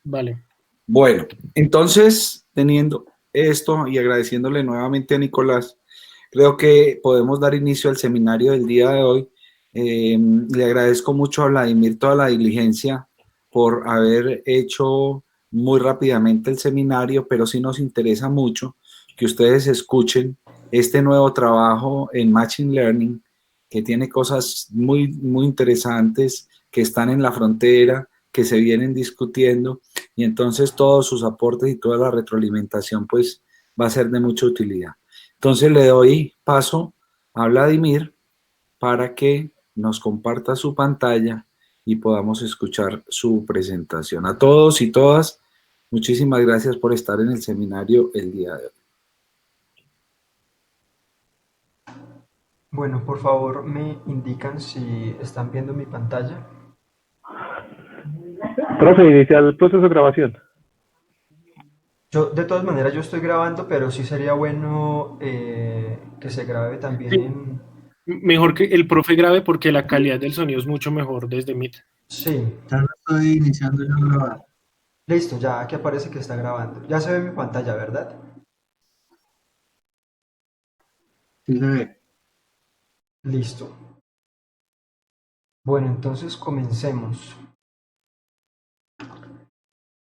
Vale. Bueno, entonces, teniendo esto y agradeciéndole nuevamente a Nicolás, creo que podemos dar inicio al seminario del día de hoy. Le agradezco mucho a Vladimir toda la diligencia por haber hecho muy rápidamente el seminario, pero sí nos interesa mucho que ustedes escuchen este nuevo trabajo en Machine Learning, que tiene cosas muy, muy interesantes que están en la frontera, que se vienen discutiendo, y entonces todos sus aportes y toda la retroalimentación pues va a ser de mucha utilidad. Entonces le doy paso a Vladimir para que nos comparta su pantalla y podamos escuchar su presentación. A todos y todas, muchísimas gracias por estar en el seminario el día de hoy. Bueno, por favor me indican si están viendo mi pantalla. Profe, inicia el proceso de grabación. Yo, de todas maneras, yo estoy grabando, pero sí sería bueno que se grabe también Sí, en... mejor que el profe grabe porque la calidad del sonido es mucho mejor desde Meet. Sí, Ya lo estoy iniciando yo a grabar. listo, ya aquí aparece que está grabando. Ya se ve mi pantalla, ¿verdad? Sí se ve. Listo. Bueno, entonces comencemos.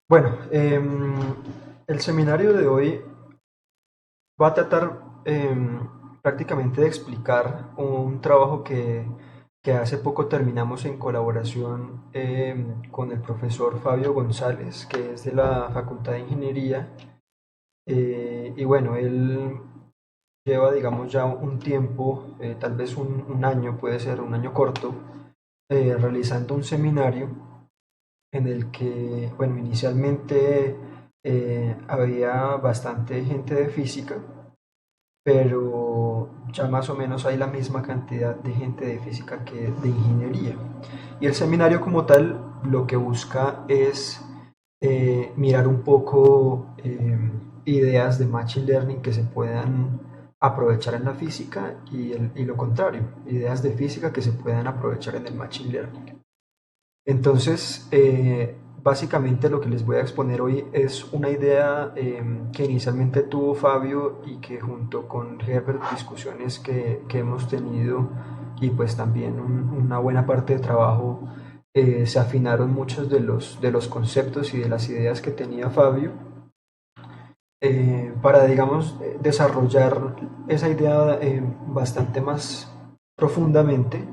Bueno, el seminario de hoy va a tratar prácticamente de explicar un trabajo que hace poco terminamos en colaboración con el profesor Fabio González, que es de la Facultad de Ingeniería. Y bueno, él lleva, digamos, ya un tiempo, tal vez un año, puede ser un año corto, realizando un seminario en el que, bueno, inicialmente había bastante gente de física, pero ya más o menos hay la misma cantidad de gente de física que de ingeniería. Y el seminario como tal lo que busca es mirar un poco ideas de Machine Learning que se puedan aprovechar en la física y lo contrario, ideas de física que se puedan aprovechar en el Machine Learning. Entonces, básicamente lo que les voy a exponer hoy es una idea que inicialmente tuvo Fabio y que junto con Herbert, discusiones que hemos tenido y pues también una buena parte de trabajo, se afinaron muchos de los conceptos y de las ideas que tenía Fabio para, digamos, desarrollar esa idea bastante más profundamente.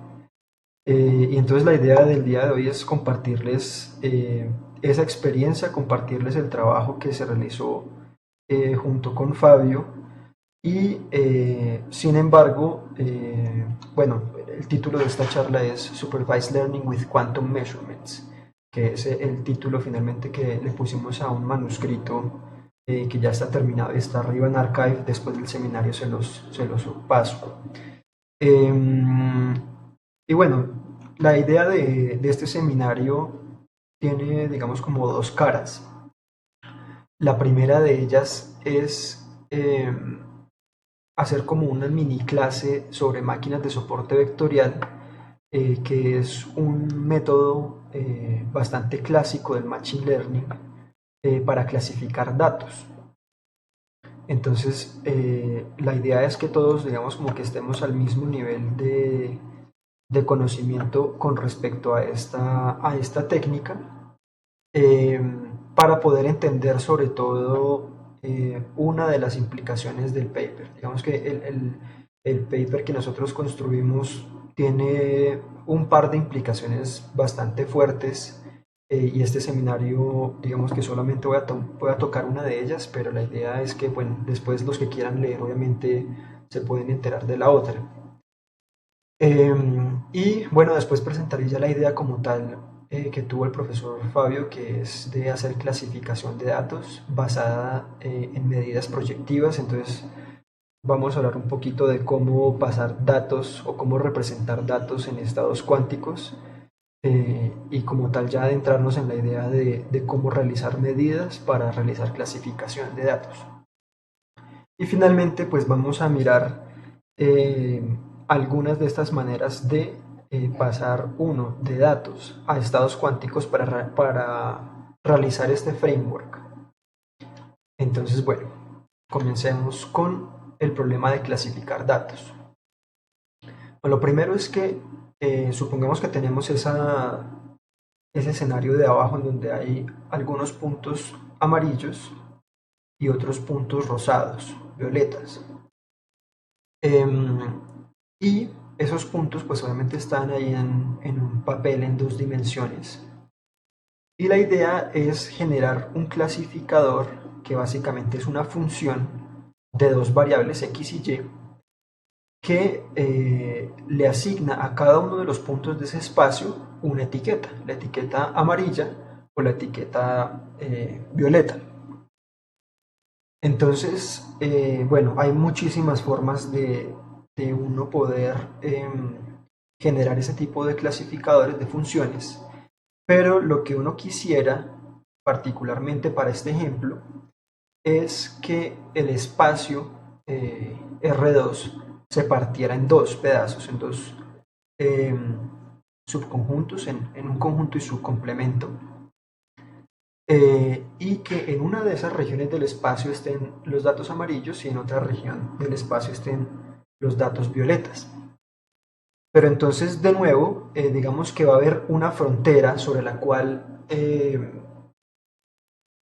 Y entonces la idea del día de hoy es compartirles esa experiencia, compartirles el trabajo que se realizó junto con Fabio y sin embargo, bueno, el título de esta charla es Supervised Learning with Quantum Measurements, que es el título finalmente que le pusimos a un manuscrito que ya está terminado y está arriba en Archive. Después del seminario se los paso. Em, y bueno, la idea de este seminario tiene, digamos, como dos caras. La primera de ellas es hacer como una mini clase sobre máquinas de soporte vectorial, que es un método bastante clásico del Machine Learning para clasificar datos. Entonces, la idea es que todos, digamos, como que estemos al mismo nivel de conocimiento con respecto a esta técnica, eh, para poder entender sobre todo una de las implicaciones del paper. Digamos que el paper que nosotros construimos tiene un par de implicaciones bastante fuertes, y este seminario, digamos que solamente voy a tocar una de ellas, pero la idea es que, bueno, después los que quieran leer obviamente se pueden enterar de la otra. Y bueno, después presentaré ya la idea como tal que tuvo el profesor Fabio, que es de hacer clasificación de datos basada en medidas proyectivas. Entonces vamos a hablar un poquito de cómo pasar datos o cómo representar datos en estados cuánticos, y como tal ya adentrarnos en la idea de cómo realizar medidas para realizar clasificación de datos. Y finalmente, pues vamos a mirar eh, algunas de estas maneras de pasar uno de datos a estados cuánticos para realizar este framework. Entonces, bueno, comencemos con el problema de clasificar datos. Bueno, lo primero es que supongamos que tenemos ese escenario de abajo en donde hay algunos puntos amarillos y otros puntos rosados, violetas. Y esos puntos pues obviamente están ahí en un papel en 2 dimensiones. Y la idea es generar un clasificador que básicamente es una función de 2 variables x y y que le asigna a cada uno de los puntos de ese espacio una etiqueta, la etiqueta amarilla o la etiqueta violeta. Entonces, bueno, hay muchísimas formas de uno poder generar ese tipo de clasificadores de funciones, pero lo que uno quisiera, particularmente para este ejemplo, es que el espacio R2 se partiera en 2 pedazos, en 2 subconjuntos, en un conjunto y su complemento, y que en una de esas regiones del espacio estén los datos amarillos y en otra región del espacio estén los datos violetas. Pero entonces, de nuevo, digamos que va a haber una frontera sobre la cual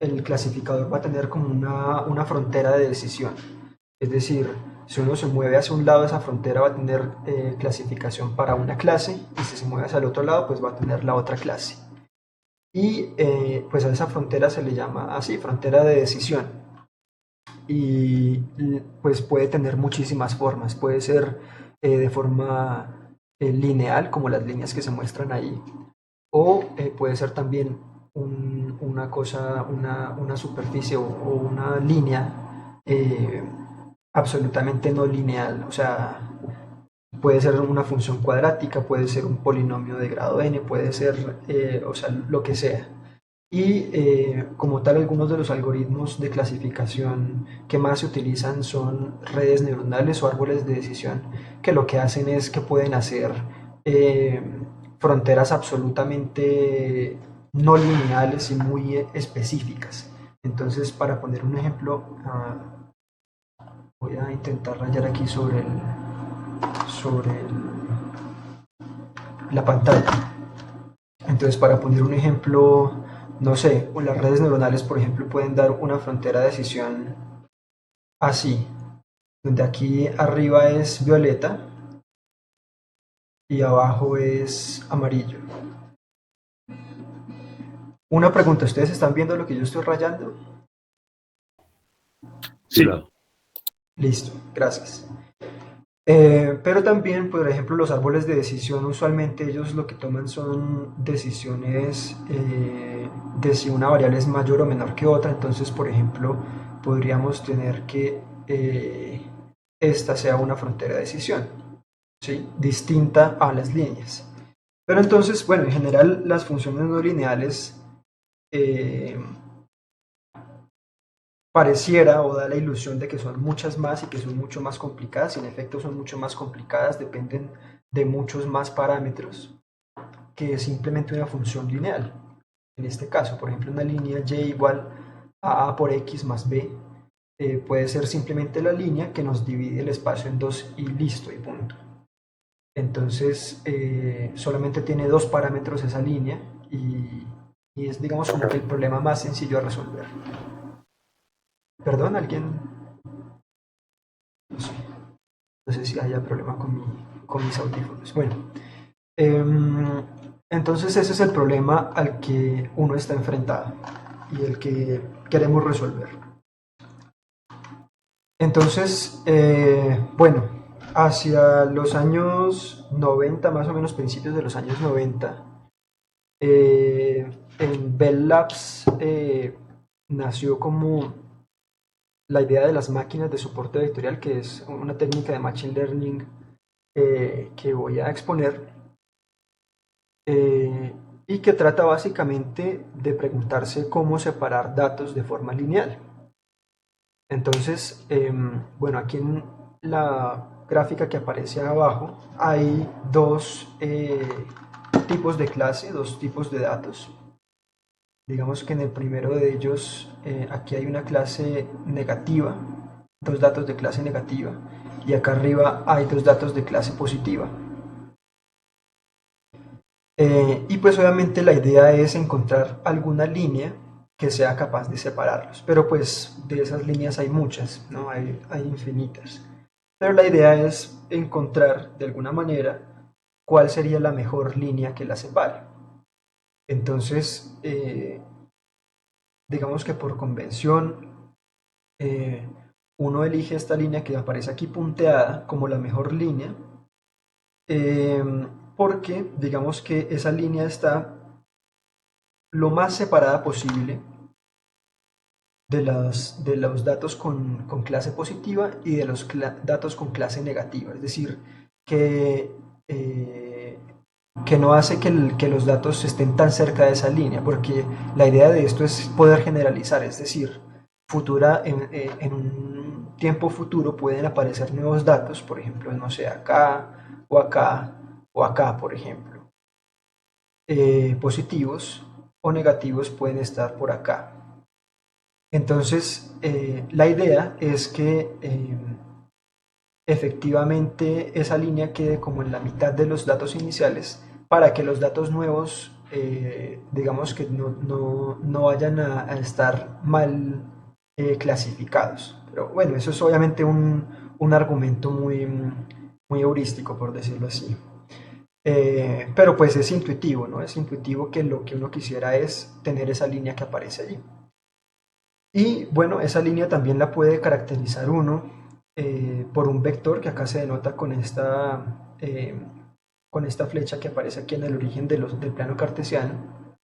el clasificador va a tener como una frontera de decisión. Es decir, si uno se mueve hacia un lado, esa frontera va a tener clasificación para una clase, y si se mueve hacia el otro lado, pues va a tener la otra clase. Y pues a esa frontera se le llama así, frontera de decisión. Y pues puede tener muchísimas formas. Puede ser de forma lineal, como las líneas que se muestran ahí, o puede ser también una cosa, una superficie o una línea absolutamente no lineal. O sea, puede ser una función cuadrática, puede ser un polinomio de grado n, puede ser, o sea, lo que sea. Y como tal, algunos de los algoritmos de clasificación que más se utilizan son redes neuronales o árboles de decisión, que lo que hacen es que pueden hacer fronteras absolutamente no lineales y muy específicas. Entonces, para poner un ejemplo, voy a intentar rayar aquí sobre la pantalla. Entonces, para poner un ejemplo, no sé, las redes neuronales, por ejemplo, pueden dar una frontera de decisión así, donde aquí arriba es violeta y abajo es amarillo. Una pregunta, ¿ustedes están viendo lo que yo estoy rayando? Sí. Listo, gracias. Pero también, por ejemplo, los árboles de decisión, usualmente ellos lo que toman son decisiones de si una variable es mayor o menor que otra. Entonces, por ejemplo, podríamos tener que esta sea una frontera de decisión, ¿sí? Distinta a las líneas. Pero entonces, bueno, en general las funciones no lineales pareciera o da la ilusión de que son muchas más y que son mucho más complicadas, y en efecto son mucho más complicadas, dependen de muchos más parámetros que simplemente una función lineal. En este caso, por ejemplo, una línea y igual a por x más b puede ser simplemente la línea que nos divide el espacio en 2 y listo, y punto. Entonces, solamente tiene 2 parámetros esa línea y es, digamos, como que el problema más sencillo a resolver. Perdón, ¿alguien? No sé si haya problema con mis audífonos. Bueno, entonces ese es el problema al que uno está enfrentado y el que queremos resolver. Entonces, bueno, hacia los años 90, más o menos principios de los años 90, en Bell Labs nació como la idea de las máquinas de soporte vectorial, que es una técnica de Machine Learning que voy a exponer, y que trata básicamente de preguntarse cómo separar datos de forma lineal. Entonces, bueno, aquí en la gráfica que aparece abajo hay 2 tipos de clase, 2 tipos de datos. Digamos que en el primero de ellos, aquí hay una clase negativa, dos datos de clase negativa, y acá arriba hay dos datos de clase positiva. Y pues obviamente la idea es encontrar alguna línea que sea capaz de separarlos, pero pues de esas líneas hay muchas, ¿no? Hay infinitas. Pero la idea es encontrar de alguna manera cuál sería la mejor línea que la separe. Entonces, digamos que por convención, eh, uno elige esta línea que aparece aquí punteada como la mejor línea, eh, porque digamos que esa línea está lo más separada posible de los datos con clase positiva y de los datos con clase negativa. Es decir, que, eh, que no hace que los datos estén tan cerca de esa línea, porque la idea de esto es poder generalizar, es decir, en un tiempo futuro pueden aparecer nuevos datos, por ejemplo, no sé, acá o acá o acá, por ejemplo. Positivos o negativos pueden estar por acá. Entonces, la idea es que efectivamente esa línea quede como en la mitad de los datos iniciales para que los datos nuevos, digamos que no vayan a estar mal clasificados. Pero bueno, eso es obviamente un argumento muy heurístico, por decirlo así. Pero pues es intuitivo, ¿no? Es intuitivo que lo que uno quisiera es tener esa línea que aparece allí. Y bueno, esa línea también la puede caracterizar uno por un vector que acá se denota con esta flecha que aparece aquí en el origen del plano cartesiano,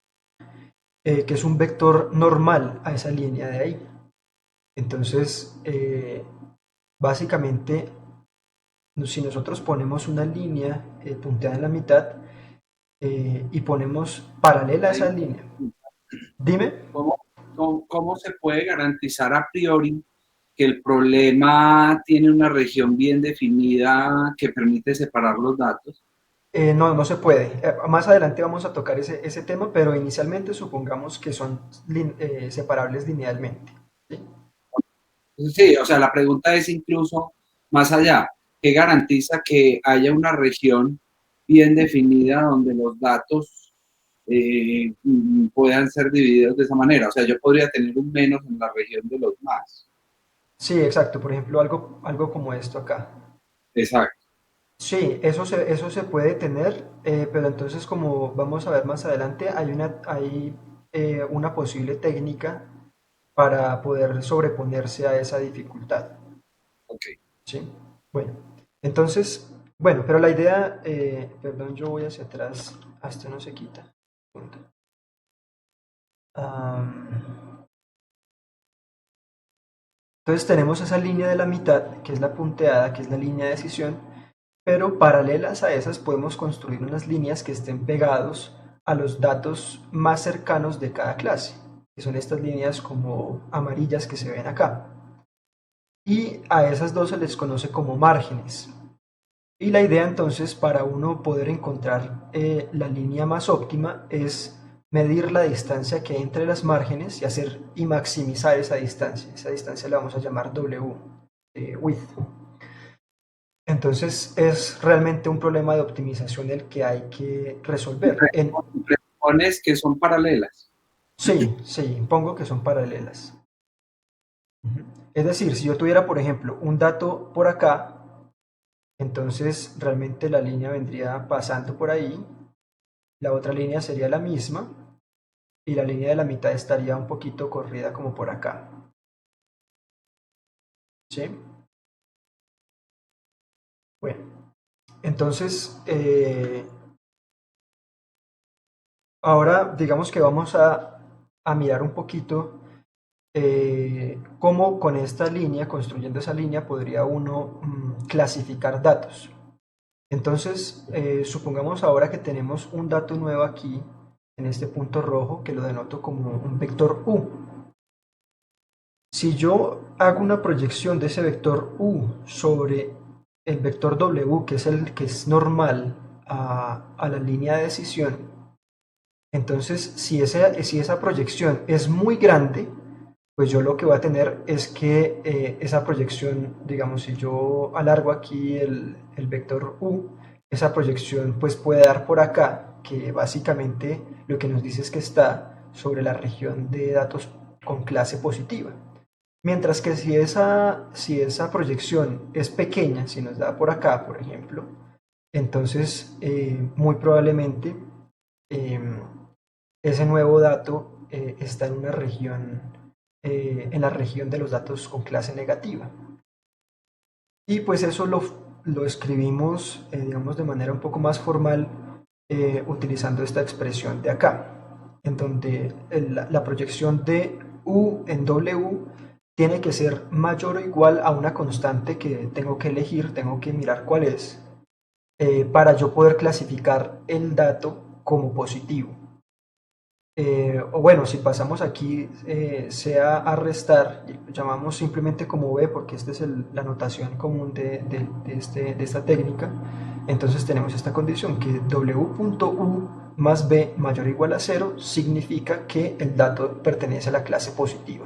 que es un vector normal a esa línea de ahí. Entonces, básicamente, si nosotros ponemos una línea punteada en la mitad y ponemos paralela a esa línea, dime. ¿Cómo se puede garantizar a priori que el problema tiene una región bien definida que permite separar los datos? No se puede. Más adelante vamos a tocar ese tema, pero inicialmente supongamos que son separables linealmente. ¿Sí? Sí, o sea, la pregunta es incluso más allá. ¿Qué garantiza que haya una región bien definida donde los datos puedan ser divididos de esa manera? O sea, yo podría tener un menos en la región de los más. Sí, exacto. Por ejemplo, algo como esto acá. Exacto. Sí, eso se puede tener, pero entonces como vamos a ver más adelante, hay una posible técnica para poder sobreponerse a esa dificultad. Ok. ¿Sí? Bueno, entonces, bueno, pero la idea, perdón, yo voy hacia atrás, hasta no se quita. Punto. Entonces tenemos esa línea de la mitad, que es la punteada, que es la línea de decisión, pero paralelas a esas podemos construir unas líneas que estén pegados a los datos más cercanos de cada clase, que son estas líneas como amarillas que se ven acá. Y a esas dos se les conoce como márgenes. Y la idea entonces para uno poder encontrar la línea más óptima es medir la distancia que hay entre las márgenes y maximizar esa distancia. Esa distancia la vamos a llamar W, width. Entonces es realmente un problema de optimización el que hay que resolver. Presupones que son paralelas. Sí, pongo que son paralelas. Es decir, si yo tuviera, por ejemplo, un dato por acá, entonces realmente la línea vendría pasando por ahí, la otra línea sería la misma y la línea de la mitad estaría un poquito corrida como por acá. ¿Sí? Bueno, entonces ahora digamos que vamos a mirar un poquito cómo con esta línea, construyendo esa línea, podría uno clasificar datos. Entonces, supongamos ahora que tenemos un dato nuevo aquí, en este punto rojo, que lo denoto como un vector U. Si yo hago una proyección de ese vector U sobre el vector W, que es el que es normal a la línea de decisión, Entonces, si esa proyección es muy grande, pues yo lo que voy a tener es que esa proyección, digamos, si yo alargo aquí el vector u, esa proyección pues puede dar por acá, que básicamente lo que nos dice es que está sobre la región de datos con clase positiva. Mientras que si esa proyección es pequeña, si nos da por acá, por ejemplo, entonces muy probablemente eh, ese nuevo dato está en la región de los datos con clase negativa. Y pues eso lo escribimos, digamos, de manera un poco más formal, utilizando esta expresión de acá, en donde la proyección de U en W tiene que ser mayor o igual a una constante que tengo que elegir, tengo que mirar cuál es, para yo poder clasificar el dato como positivo. O bueno, si pasamos aquí sea a restar, lo llamamos simplemente como B porque esta es la notación común de esta técnica. Entonces tenemos esta condición que W.U más B mayor o igual a 0 significa que el dato pertenece a la clase positiva.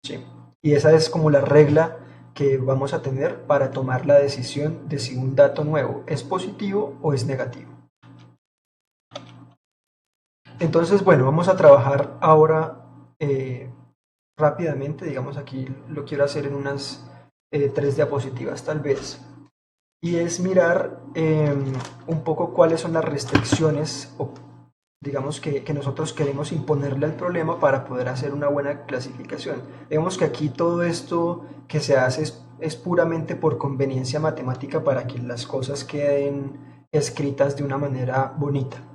¿Sí? Y esa es como la regla que vamos a tener para tomar la decisión de si un dato nuevo es positivo o es negativo. Entonces, bueno, vamos a trabajar ahora rápidamente, digamos aquí lo quiero hacer en unas 3 diapositivas tal vez, y es mirar un poco cuáles son las restricciones o digamos que nosotros queremos imponerle al problema para poder hacer una buena clasificación. Vemos que aquí todo esto que se hace es puramente por conveniencia matemática para que las cosas queden escritas de una manera bonita.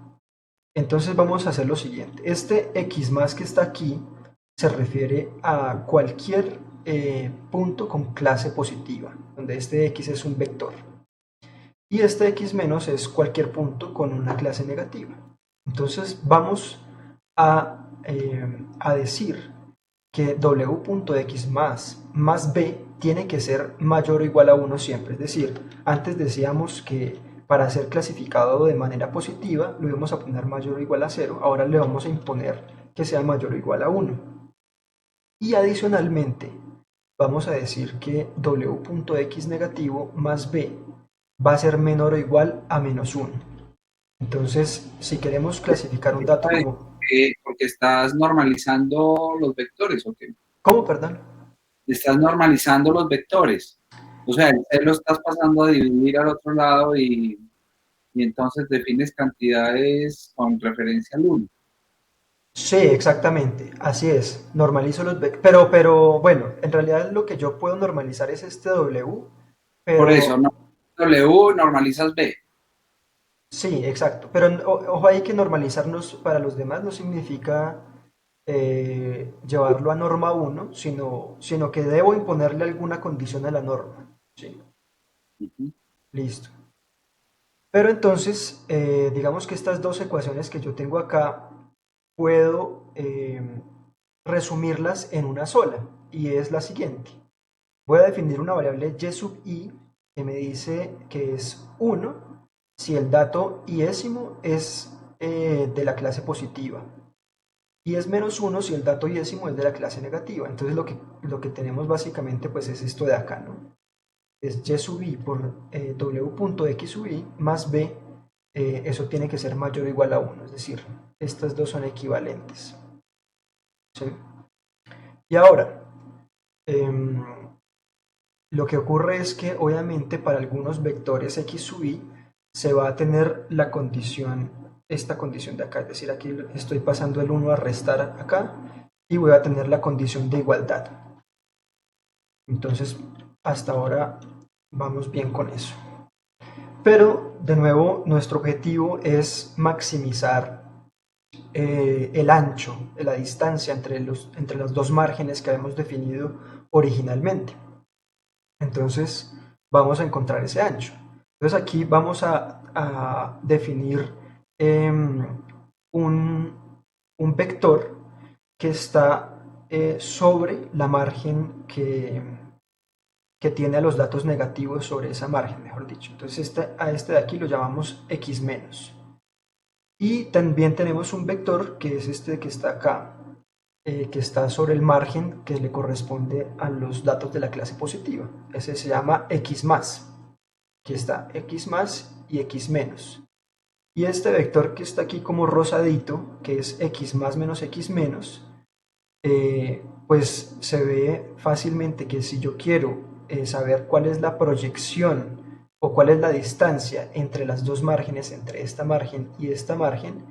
Entonces vamos a hacer lo siguiente. Este x más que está aquí se refiere a cualquier punto con clase positiva, donde este x es un vector. Y este x menos es cualquier punto con una clase negativa. Entonces vamos a decir que w.x más b tiene que ser mayor o igual a 1 siempre. Es decir, antes decíamos que para ser clasificado de manera positiva lo íbamos a poner mayor o igual a 0, ahora le vamos a imponer que sea mayor o igual a 1. Y adicionalmente vamos a decir que w.x negativo más b va a ser menor o igual a menos 1. Entonces, si queremos clasificar un dato como... Porque estás normalizando los vectores, ¿ok? ¿Cómo, perdón? Estás normalizando los vectores. O sea, el C lo estás pasando a dividir al otro lado y entonces defines cantidades con referencia al 1. Sí, exactamente, así es, normalizo los vectores, pero bueno, en realidad lo que yo puedo normalizar es este W, Por eso, pero no, W normalizas B. sí, exacto, pero ojo ahí que normalizarnos para los demás no significa llevarlo a norma 1, sino que debo imponerle alguna condición a la norma, ¿sí? Listo. Pero entonces, digamos que estas dos ecuaciones que yo tengo acá, puedo resumirlas en una sola, y es la siguiente. Voy a definir una variable y sub i que me dice que es 1 si el dato iésimo es de la clase positiva, y es menos 1 si el dato iésimo es de la clase negativa. Entonces lo que tenemos básicamente pues es esto de acá, ¿no? Es y sub i por w.x sub i más b, eso tiene que ser mayor o igual a 1, es decir, estas dos son equivalentes. ¿Sí? Y ahora, lo que ocurre es que obviamente para algunos vectores x sub i se va a tener la condición, esta condición de acá, es decir, aquí estoy pasando el 1 a restar acá y voy a tener la condición de igualdad. Entonces, hasta ahora vamos bien con eso. Pero, de nuevo, nuestro objetivo es maximizar el ancho, la distancia entre los dos márgenes que habíamos definido originalmente. Entonces, vamos a encontrar ese ancho. Entonces, aquí vamos a definir un vector que está sobre la margen que tiene a los datos negativos sobre esa margen, mejor dicho. Entonces a este de aquí lo llamamos x menos. Y también tenemos un vector que es este que está acá, que está sobre el margen que le corresponde a los datos de la clase positiva. Ese se llama x más. Aquí está x más y x menos. Y este vector que está aquí como rosadito, que es x más menos x menos, pues se ve fácilmente que si yo quiero saber cuál es la proyección o cuál es la distancia entre las dos márgenes, entre esta margen y esta margen,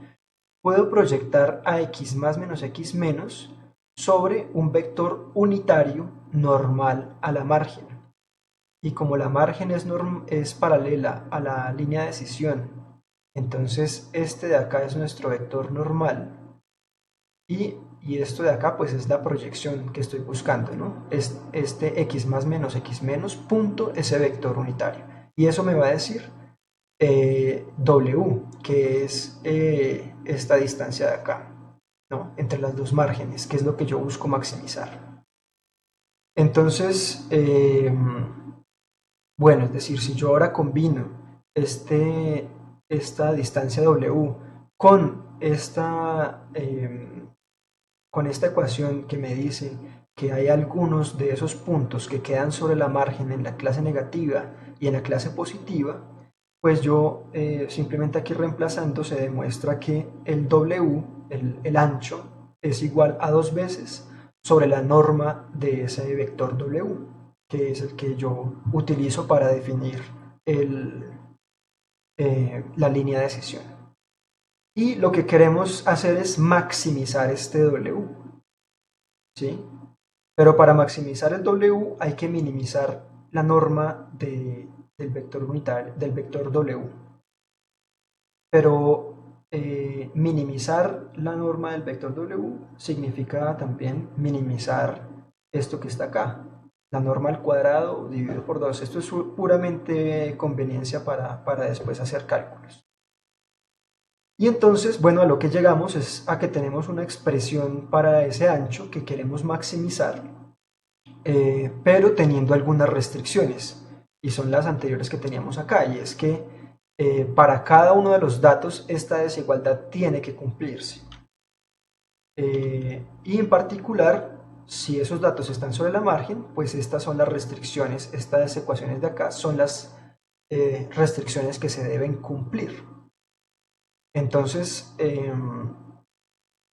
puedo proyectar a x más menos x menos sobre un vector unitario normal a la margen. Y como la margen es paralela a la línea de decisión, entonces este de acá es nuestro vector normal y esto de acá pues es la proyección que estoy buscando, ¿no? Es este x más x menos punto ese vector unitario. Y eso me va a decir W, que es esta distancia de acá, ¿no? Entre las dos márgenes, que es lo que yo busco maximizar. Entonces, bueno, es decir, si yo ahora combino esta distancia W con con esta ecuación que me dice que hay algunos de esos puntos que quedan sobre la margen en la clase negativa y en la clase positiva, pues yo simplemente aquí reemplazando se demuestra que el W, el ancho, es igual a 2 veces sobre la norma de ese vector W, que es el que yo utilizo para definir la línea de decisión. Y lo que queremos hacer es maximizar este W, ¿sí? Pero para maximizar el W hay que minimizar la norma del vector unitario, del vector W. Pero minimizar la norma del vector W significa también minimizar esto que está acá, la norma al cuadrado dividido por 2. Esto es puramente conveniencia para después hacer cálculos. Y entonces, bueno, a lo que llegamos es a que tenemos una expresión para ese ancho que queremos maximizar, pero teniendo algunas restricciones, y son las anteriores que teníamos acá, y es que para cada uno de los datos esta desigualdad tiene que cumplirse. Y en particular, si esos datos están sobre la margen, pues estas son las restricciones, estas ecuaciones de acá son las restricciones que se deben cumplir. Entonces,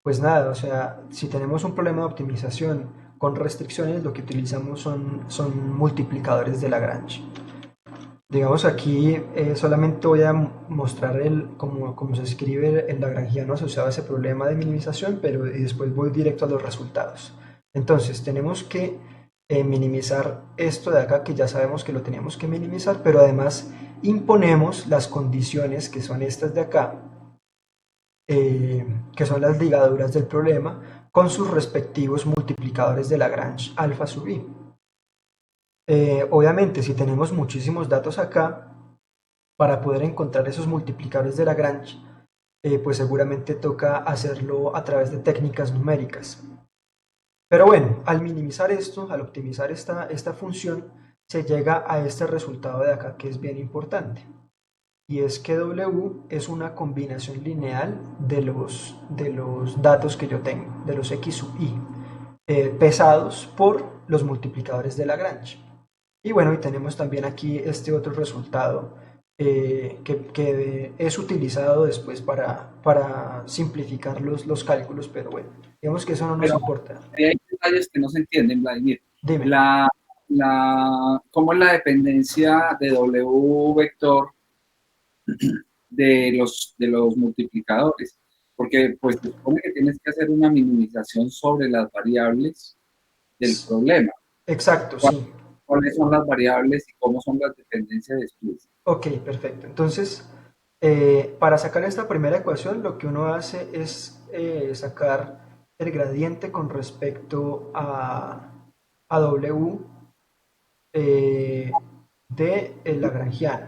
pues nada, o sea, si tenemos un problema de optimización con restricciones, lo que utilizamos son multiplicadores de Lagrange. Digamos aquí solamente voy a mostrar cómo se escribe el lagrangiano asociado a ese problema de minimización, pero después voy directo a los resultados. Entonces tenemos que minimizar esto de acá, que ya sabemos que lo teníamos que minimizar, pero además imponemos las condiciones que son estas de acá, que son las ligaduras del problema, con sus respectivos multiplicadores de Lagrange alfa sub i. Obviamente, si tenemos muchísimos datos acá, para poder encontrar esos multiplicadores de Lagrange, pues seguramente toca hacerlo a través de técnicas numéricas. Pero bueno, al minimizar esto, al optimizar esta función, se llega a este resultado de acá que es bien importante. Y es que W es una combinación lineal de los datos que yo tengo, de los x sub i, pesados por los multiplicadores de Lagrange. Y bueno, y tenemos también aquí este otro resultado que es utilizado después para simplificar los cálculos, pero bueno, digamos que eso no nos Pero importa. hay detalles que no se entienden, Vladimir. Dime. ¿Cómo es la dependencia de W vector de los multiplicadores? Porque pues se supone que tienes que hacer una minimización sobre las variables del problema. Exacto, sí. ¿Cuáles son las variables y cómo son las dependencias después? Ok, perfecto. Entonces, para sacar esta primera ecuación, lo que uno hace es sacar el gradiente con respecto a W de el lagrangiano,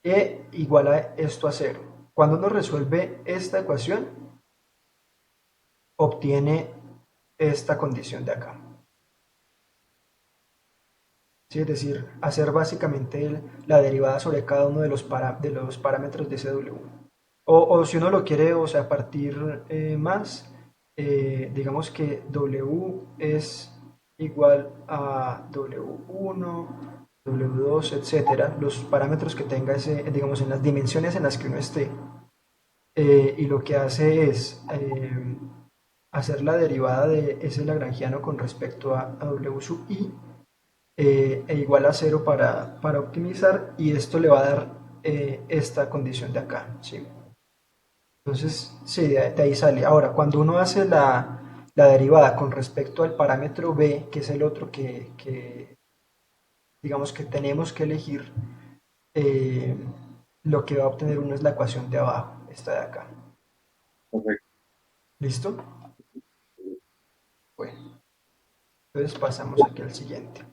e igual a esto a 0. Cuando uno resuelve esta ecuación, obtiene esta condición de acá. ¿Sí? Es decir, hacer básicamente la derivada sobre cada uno de los parámetros de ese W. O si uno lo quiere, o sea, partir más, digamos que W es igual a W1, W2, etcétera, los parámetros que tenga ese, digamos, en las dimensiones en las que uno esté. Y lo que hace es hacer la derivada de ese lagrangiano con respecto a W sub i e igual a cero para optimizar, y esto le va a dar esta condición de acá, ¿sí? Entonces, sí, de ahí sale. Ahora, cuando uno hace la derivada con respecto al parámetro b, que es el otro digamos que tenemos que elegir, eh, lo que va a obtener uno es la ecuación de abajo, esta de acá. Correcto. ¿Listo? Bueno, entonces pasamos aquí al siguiente.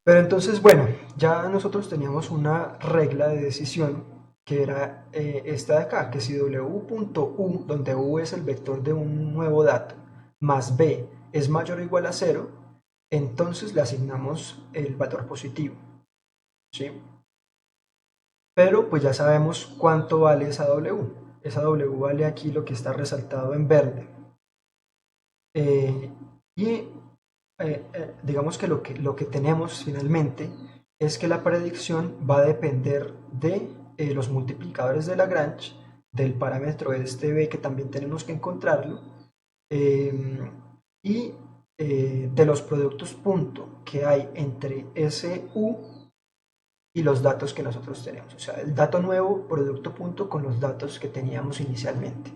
Pero entonces, bueno, ya nosotros teníamos una regla de decisión que era esta de acá, que si w.u, donde u es el vector de un nuevo dato, más b es mayor o igual a cero, entonces le asignamos el valor positivo, ¿sí? Pero pues ya sabemos cuánto vale esa w. Esa w vale aquí lo que está resaltado en verde. Y digamos que lo que tenemos finalmente es que la predicción va a depender de los multiplicadores de Lagrange, del parámetro este b que también tenemos que encontrarlo, eh, y de los productos punto que hay entre ese u y los datos que nosotros tenemos. O sea, el dato nuevo, producto punto, con los datos que teníamos inicialmente.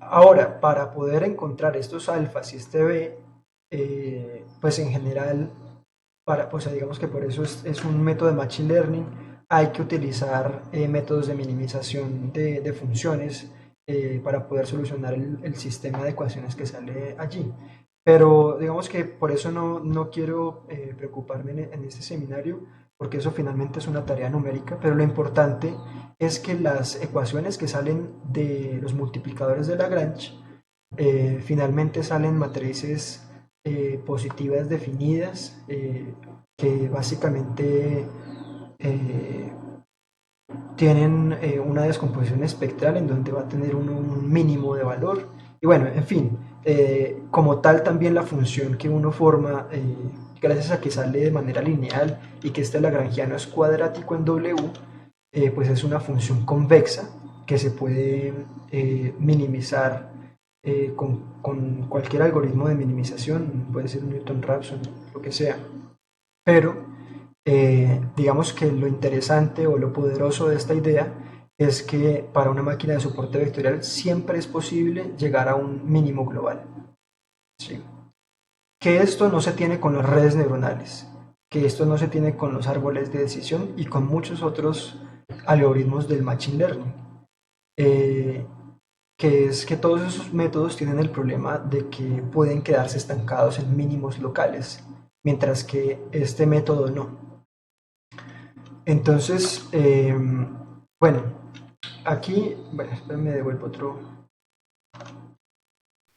Ahora, para poder encontrar estos alfas y este b, pues en general, pues digamos que por eso es un método de Machine Learning, hay que utilizar métodos de minimización de funciones para poder solucionar el sistema de ecuaciones que sale allí. Pero digamos que por eso no quiero preocuparme en este seminario, porque eso finalmente es una tarea numérica, pero lo importante es que las ecuaciones que salen de los multiplicadores de Lagrange finalmente salen matrices positivas definidas, que básicamente eh, tienen una descomposición espectral en donde va a tener un mínimo de valor. Y bueno, en fin, como tal también la función que uno forma, gracias a que sale de manera lineal y que este lagrangiano es cuadrático en W, pues es una función convexa que se puede minimizar con cualquier algoritmo de minimización, puede ser Newton-Raphson, lo que sea. Pero digamos que lo interesante o lo poderoso de esta idea es que para una máquina de soporte vectorial siempre es posible llegar a un mínimo global, ¿sí? Que esto no se tiene con las redes neuronales, que esto no se tiene con los árboles de decisión y con muchos otros algoritmos del Machine Learning. Eh, que es que todos esos métodos tienen el problema de que pueden quedarse estancados en mínimos locales, mientras que este método no. Entonces, bueno, aquí, bueno, me devuelvo otro.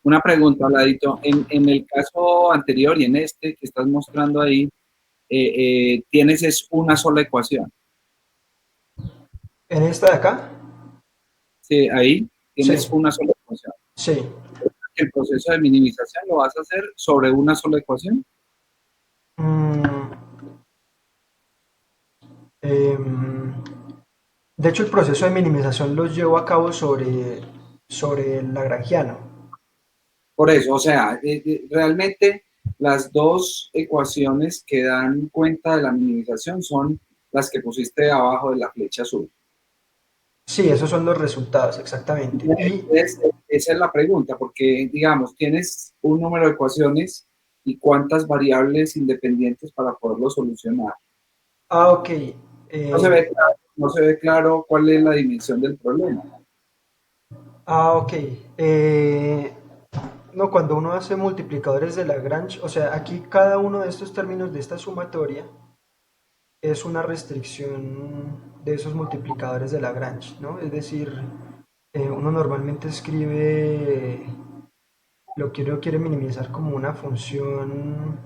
Una pregunta, Ladito. En el caso anterior y en este que estás mostrando ahí, tienes es una sola ecuación. En esta de acá, Sí, ahí tienes sí, una sola ecuación. sí. ¿El proceso de minimización lo vas a hacer sobre una sola ecuación? Mm, em, de hecho, el proceso de minimización los llevo a cabo sobre el lagrangiano. Por eso, o sea, realmente las dos ecuaciones que dan cuenta de la minimización son las que pusiste abajo de la flecha azul. Sí, esos son los resultados, exactamente. Y, Entonces, esa es la pregunta, porque, digamos, tienes un número de ecuaciones y cuántas variables independientes para poderlo solucionar. ok. No se ve claro cuál es la dimensión del problema. Ok. No, cuando uno hace multiplicadores de Lagrange, o sea, aquí cada uno de estos términos de esta sumatoria es una restricción de esos multiplicadores de Lagrange, ¿no? Es decir, uno normalmente escribe lo que uno quiere minimizar como una función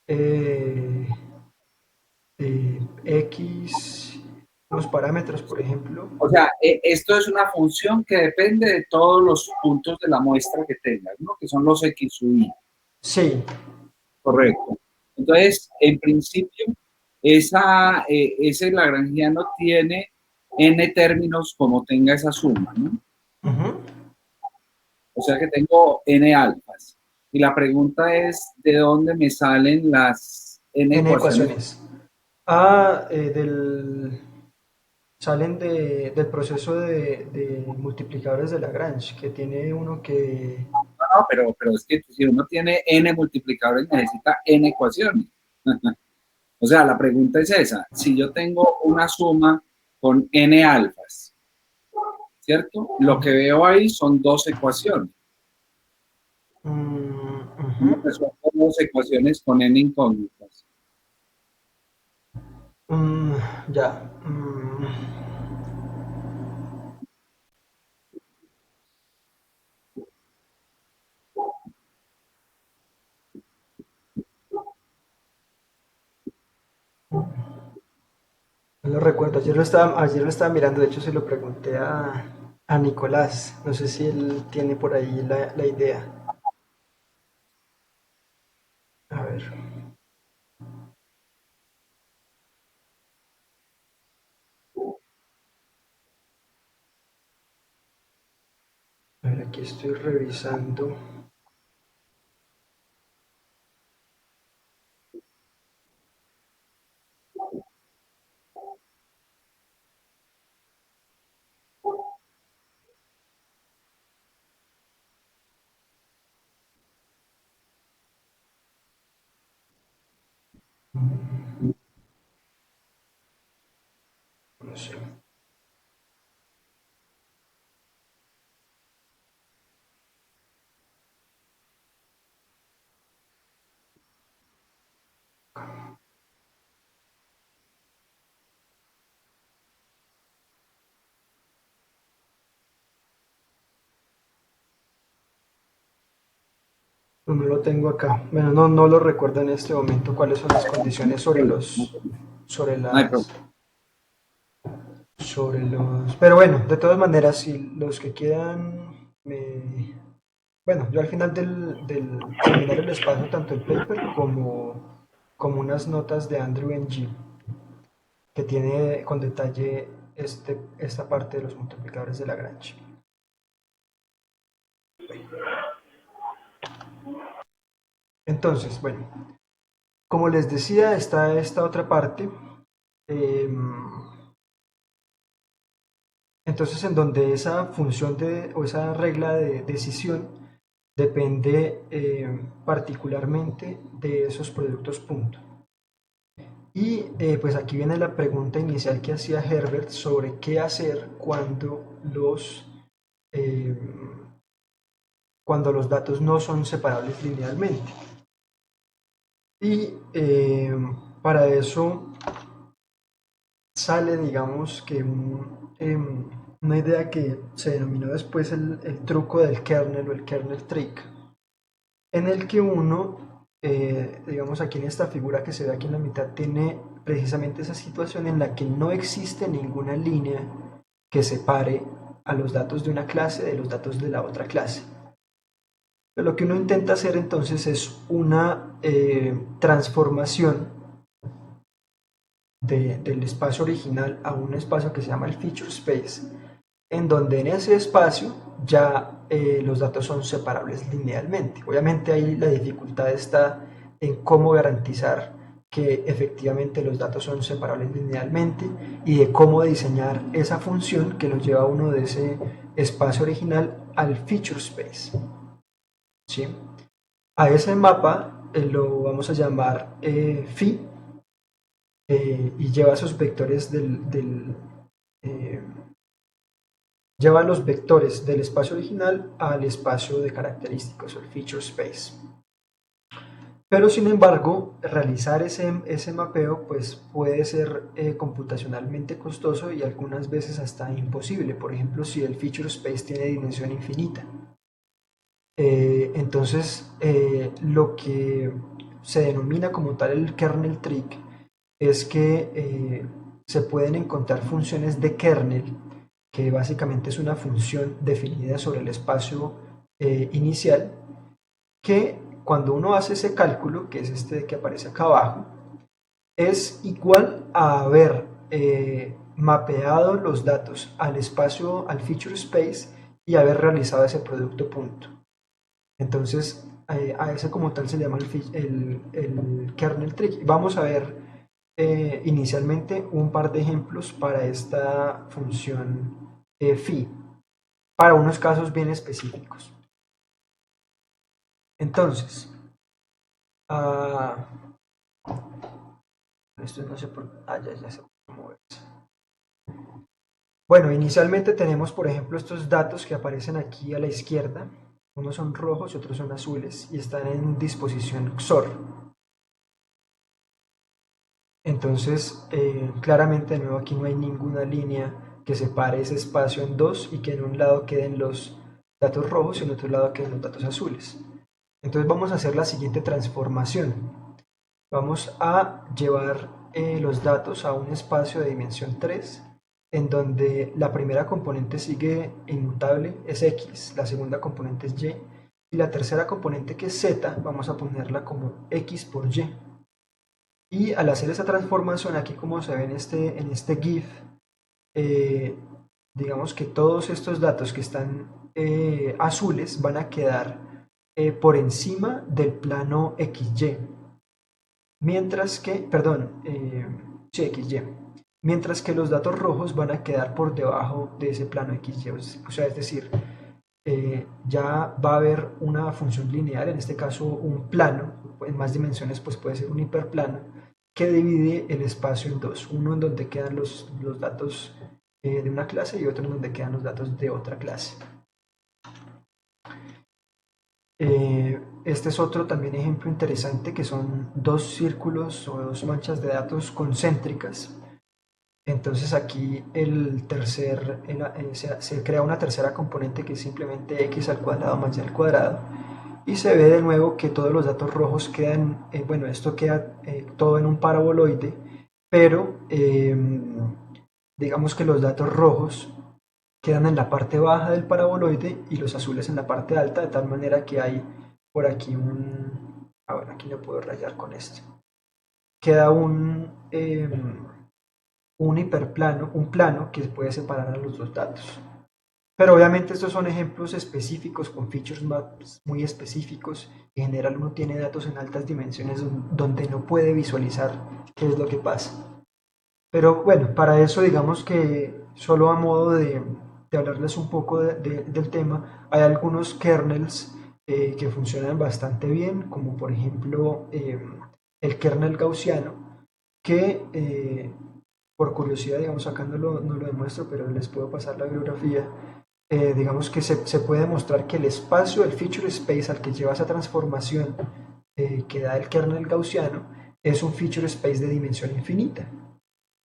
eh, x unos parámetros, por ejemplo. O sea, esto es una función que depende de todos los puntos de la muestra que tengas, ¿no? Que son los X u Y. Sí, Correcto. Entonces, en principio, ese lagrangiano tiene n términos como tenga esa suma, ¿no? ujú, O sea que tengo n alfas. Y la pregunta es, ¿de dónde me salen las n n ecuaciones? ecuaciones. Salen del proceso de multiplicadores de Lagrange, que tiene uno que... No, pero es que si uno tiene n multiplicadores, necesita n ecuaciones. O sea, la pregunta es esa. Si yo tengo una suma con n alfas, ¿cierto? Lo que veo ahí son dos ecuaciones. ujú, Son dos ecuaciones con n incógnitas. mm, ya. No lo recuerdo. Ayer lo estaba mirando, de hecho se lo pregunté a Nicolás. No sé si él tiene por ahí la idea. A ver. A ver, aquí estoy revisando. No sé. No lo tengo acá. Bueno, no lo recuerdo en este momento cuáles son las condiciones sobre No hay las, problema. sobre los... Pero bueno, de todas maneras, si los que quieran, bueno, yo al final del seminario les paso tanto el paper como unas notas de Andrew Ng, que tiene con detalle esta parte de los multiplicadores de Lagrange. Entonces, bueno, como les decía, está esta otra parte. Entonces, en donde esa función o esa regla de decisión depende particularmente de esos productos punto. Y pues aquí viene la pregunta inicial que hacía Herbert sobre qué hacer eh, cuando los datos no son separables linealmente. Y para eso sale, digamos, que una idea que se denominó después el truco del kernel o el kernel trick, en el que uno, digamos aquí en esta figura que se ve aquí en la mitad, tiene precisamente esa situación en la que no existe ninguna línea que separe a los datos de una clase de los datos de la otra clase. Pero lo que uno intenta hacer entonces es una transformación del espacio original a un espacio que se llama el feature space, en donde en ese espacio ya los datos son separables linealmente. Obviamente ahí la dificultad está en cómo garantizar que efectivamente los datos son separables linealmente y de cómo diseñar esa función que los lleva a uno de ese espacio original al feature space. ¿Sí? A ese mapa lo vamos a llamar phi, y lleva esos vectores eh, lleva los vectores del espacio original al espacio de característicos, el feature space. Pero sin embargo, realizar ese mapeo pues, puede ser computacionalmente costoso y algunas veces hasta imposible. Por ejemplo, si el feature space tiene dimensión infinita. Entonces, lo que se denomina como tal el kernel trick es que se pueden encontrar funciones de kernel, que básicamente es una función definida sobre el espacio inicial, que cuando uno hace ese cálculo, que es este que aparece acá abajo, es igual a haber mapeado los datos al espacio, al feature space, y haber realizado ese producto punto. Entonces, a ese como tal se llama el kernel trick. Vamos a ver inicialmente un par de ejemplos para esta función phi, para unos casos bien específicos. Entonces, esto no sé por... ya sé cómo es. Bueno, inicialmente tenemos, por ejemplo, estos datos que aparecen aquí a la izquierda. Unos son rojos y otros son azules y están en disposición XOR. Entonces, claramente, de nuevo, aquí no hay ninguna línea que separe ese espacio en dos y que en un lado queden los datos rojos y en otro lado queden los datos azules. Entonces vamos a hacer la siguiente transformación. Vamos a llevar los datos a un espacio de dimensión 3, en donde la primera componente sigue inmutable, es X, la segunda componente es Y, y la tercera componente, que es Z, vamos a ponerla como X por Y. Y al hacer esa transformación, aquí como se ve en este GIF, digamos que todos estos datos que están azules van a quedar por encima del plano XY. Mientras que, perdón, sí, XY. Mientras que los datos rojos van a quedar por debajo de ese plano XY. O sea, es decir, ya va a haber una función lineal, en este caso un plano, en más dimensiones pues puede ser un hiperplano, que divide el espacio en dos, uno en donde quedan los datos de una clase y otro en donde quedan los datos de otra clase. Este es otro también ejemplo interesante, que son dos círculos o dos manchas de datos concéntricas. Entonces aquí se crea una tercera componente, que es simplemente x al cuadrado más y al cuadrado, y se ve de nuevo que todos los datos rojos quedan, bueno, esto queda todo en un paraboloide, pero digamos que los datos rojos quedan en la parte baja del paraboloide y los azules en la parte alta, de tal manera que hay por aquí bueno, aquí no puedo rayar con esto. Queda un hiperplano, un plano que puede separar a los dos datos. Pero obviamente estos son ejemplos específicos con features maps muy específicos. En general uno tiene datos en altas dimensiones donde no puede visualizar qué es lo que pasa. Pero bueno, para eso digamos que solo a modo de hablarles un poco del tema, hay algunos kernels que funcionan bastante bien, como por ejemplo el kernel gaussiano, que por curiosidad, digamos, acá no lo demuestro, pero les puedo pasar la bibliografía. Digamos que se puede demostrar que el espacio, el feature space al que lleva esa transformación que da el kernel gaussiano, es un feature space de dimensión infinita.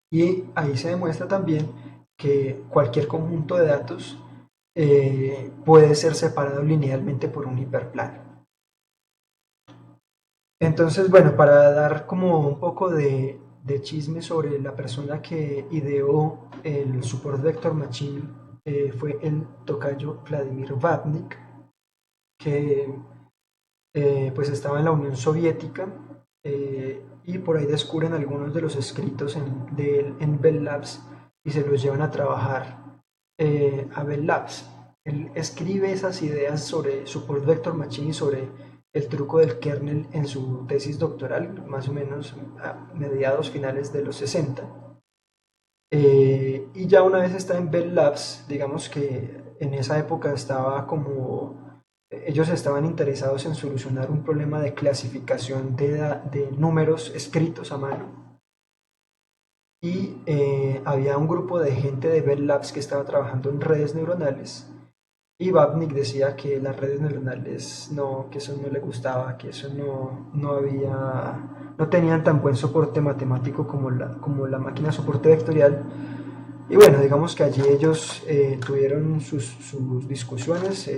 Y ahí se demuestra también que cualquier conjunto de datos puede ser separado linealmente por un hiperplano. Entonces, bueno, para dar como un poco de chisme sobre la persona que ideó el Support Vector Machine, fue el tocayo Vladimir Vapnik, que pues estaba en la Unión Soviética, y por ahí descubren algunos de los escritos de él en Bell Labs y se los llevan a trabajar a Bell Labs. Él escribe esas ideas sobre Support Vector Machine y sobre el truco del kernel en su tesis doctoral, más o menos a mediados finales de los 60. Y ya una vez está en Bell Labs, digamos que en esa época ellos estaban interesados en solucionar un problema de clasificación de números escritos a mano. Y había un grupo de gente de Bell Labs que estaba trabajando en redes neuronales. Y Vapnik decía que las redes neuronales que eso no le gustaba, que eso no tenían tan buen soporte matemático como la máquina de soporte vectorial. Y bueno, digamos que allí ellos tuvieron sus discusiones.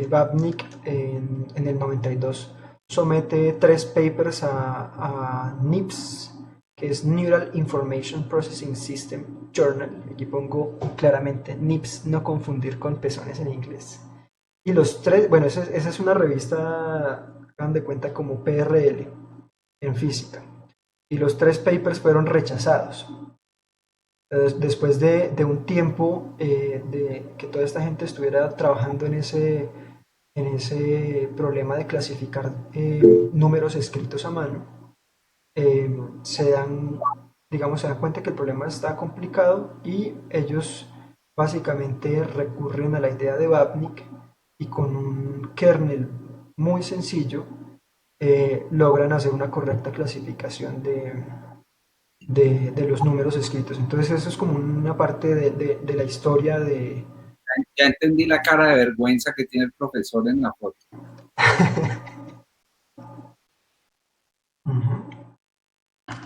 Vapnik en el 92 somete 3 papers a NIPS, que es Neural Information Processing System Journal. Aquí pongo claramente NIPS, no confundir con pezones en inglés. Y los tres, bueno, esa es una revista, hagan de cuenta, como PRL en física. Y los tres papers fueron rechazados. Después de un tiempo de que toda esta gente estuviera trabajando en ese problema de clasificar números escritos a mano, se dan cuenta que el problema está complicado y ellos básicamente recurren a la idea de Vapnik y con un kernel muy sencillo logran hacer una correcta clasificación de los números escritos. Entonces eso es como una parte de la historia de... Ya entendí la cara de vergüenza que tiene el profesor en la foto.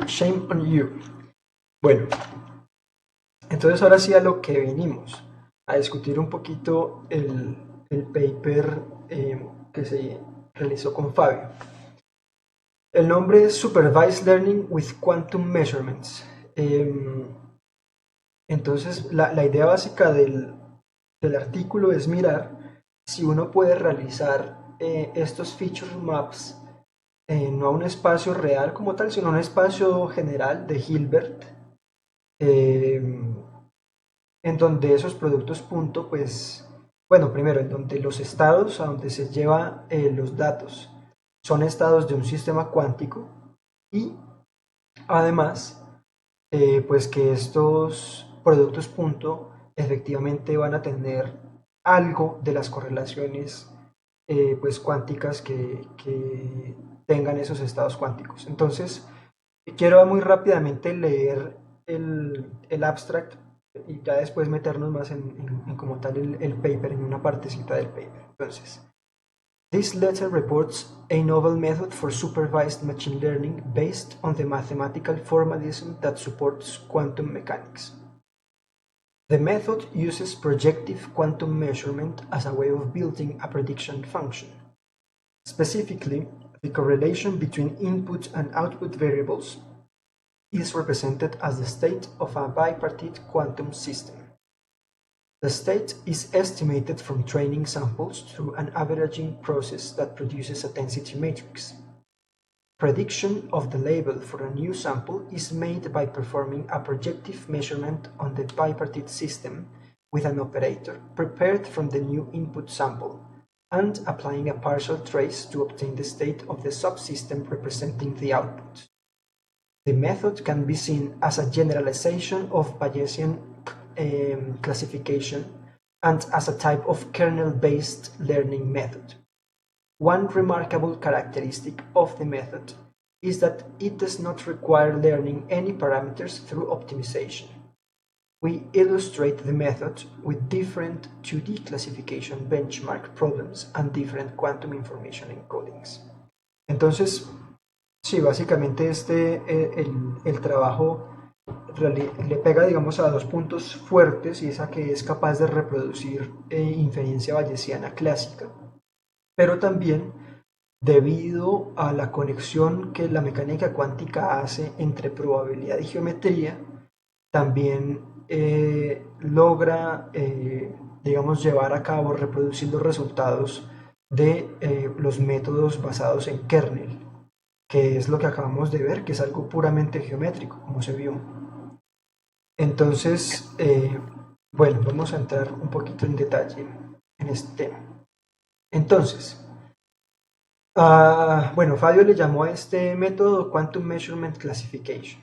Shame on you. Bueno, entonces ahora sí a lo que vinimos, a discutir un poquito el paper que se realizó con Fabio. El nombre es Supervised Learning with Quantum Measurements. Entonces la idea básica del artículo es mirar si uno puede realizar estos feature maps no a un espacio real como tal, sino a un espacio general de Hilbert, en donde esos productos punto, pues, bueno, primero, en donde los estados a donde se lleva los datos son estados de un sistema cuántico y además, pues que estos productos punto efectivamente van a tener algo de las correlaciones pues cuánticas que tengan esos estados cuánticos. Entonces, quiero muy rápidamente leer el abstract y ya después meternos más en como tal el paper, en una partecita del paper. Entonces, this letter reports a novel method for supervised machine learning based on the mathematical formalism that supports quantum mechanics. The method uses projective quantum measurement as a way of building a prediction function. Specifically, the correlation between input and output variables is represented as the state of a bipartite quantum system. The state is estimated from training samples through an averaging process that produces a density matrix. Prediction of the label for a new sample is made by performing a projective measurement on the bipartite system with an operator prepared from the new input sample and applying a partial trace to obtain the state of the subsystem representing the output. The method can be seen as a generalization of Bayesian classification and as a type of kernel-based learning method. One remarkable characteristic of the method is that it does not require learning any parameters through optimization. We illustrate the method with different 2D classification benchmark problems and different quantum information encodings. Entonces, sí, básicamente el trabajo le pega, digamos, a dos puntos fuertes, y es a que es capaz de reproducir inferencia bayesiana clásica, pero también debido a la conexión que la mecánica cuántica hace entre probabilidad y geometría, también logra, digamos, llevar a cabo, reproducir los resultados de los métodos basados en kernel, que es lo que acabamos de ver, que es algo puramente geométrico, como se vio. Entonces, bueno, vamos a entrar un poquito en detalle en este tema. Entonces, bueno, Fabio le llamó a este método Quantum Measurement Classification.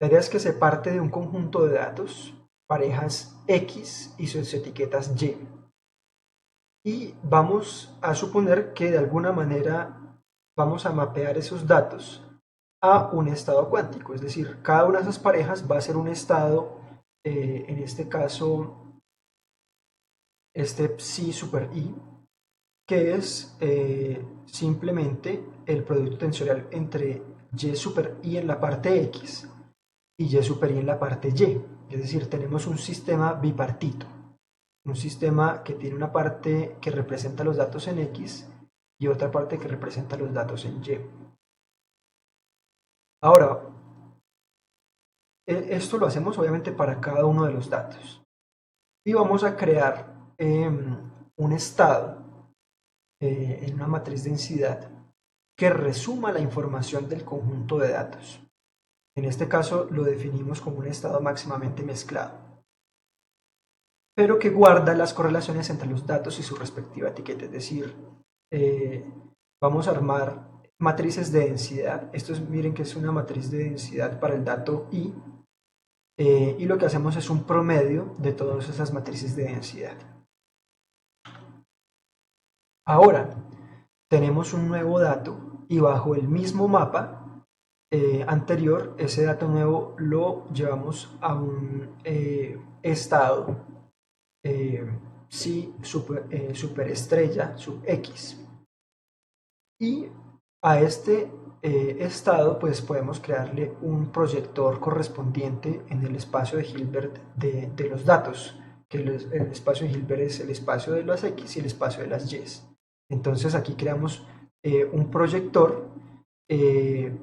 La idea es que se parte de un conjunto de datos, parejas X y sus etiquetas Y. Y vamos a suponer que de alguna manera vamos a mapear esos datos a un estado cuántico, es decir, cada una de esas parejas va a ser un estado, en este caso, este psi super i, que es simplemente el producto tensorial entre y super i en la parte x y y super i en la parte y, es decir, tenemos un sistema bipartito, un sistema que tiene una parte que representa los datos en x y otra parte que representa los datos en y. Ahora, Esto lo hacemos obviamente para cada uno de los datos. Y vamos a crear un estado en una matriz de densidad que resuma la información del conjunto de datos. En este caso lo definimos como un estado máximamente mezclado, pero que guarda las correlaciones entre los datos y su respectiva etiqueta. Es decir, vamos a armar matrices de densidad. Miren que es una matriz de densidad para el dato i, y lo que hacemos es un promedio de todas esas matrices de densidad. Ahora tenemos un nuevo dato y bajo el mismo mapa anterior, ese dato nuevo lo llevamos a un estado superestrella sub X, y a este estado pues podemos crearle un proyector correspondiente en el espacio de Hilbert de los datos, que el espacio de Hilbert es el espacio de las X y el espacio de las Y. Entonces aquí creamos un proyector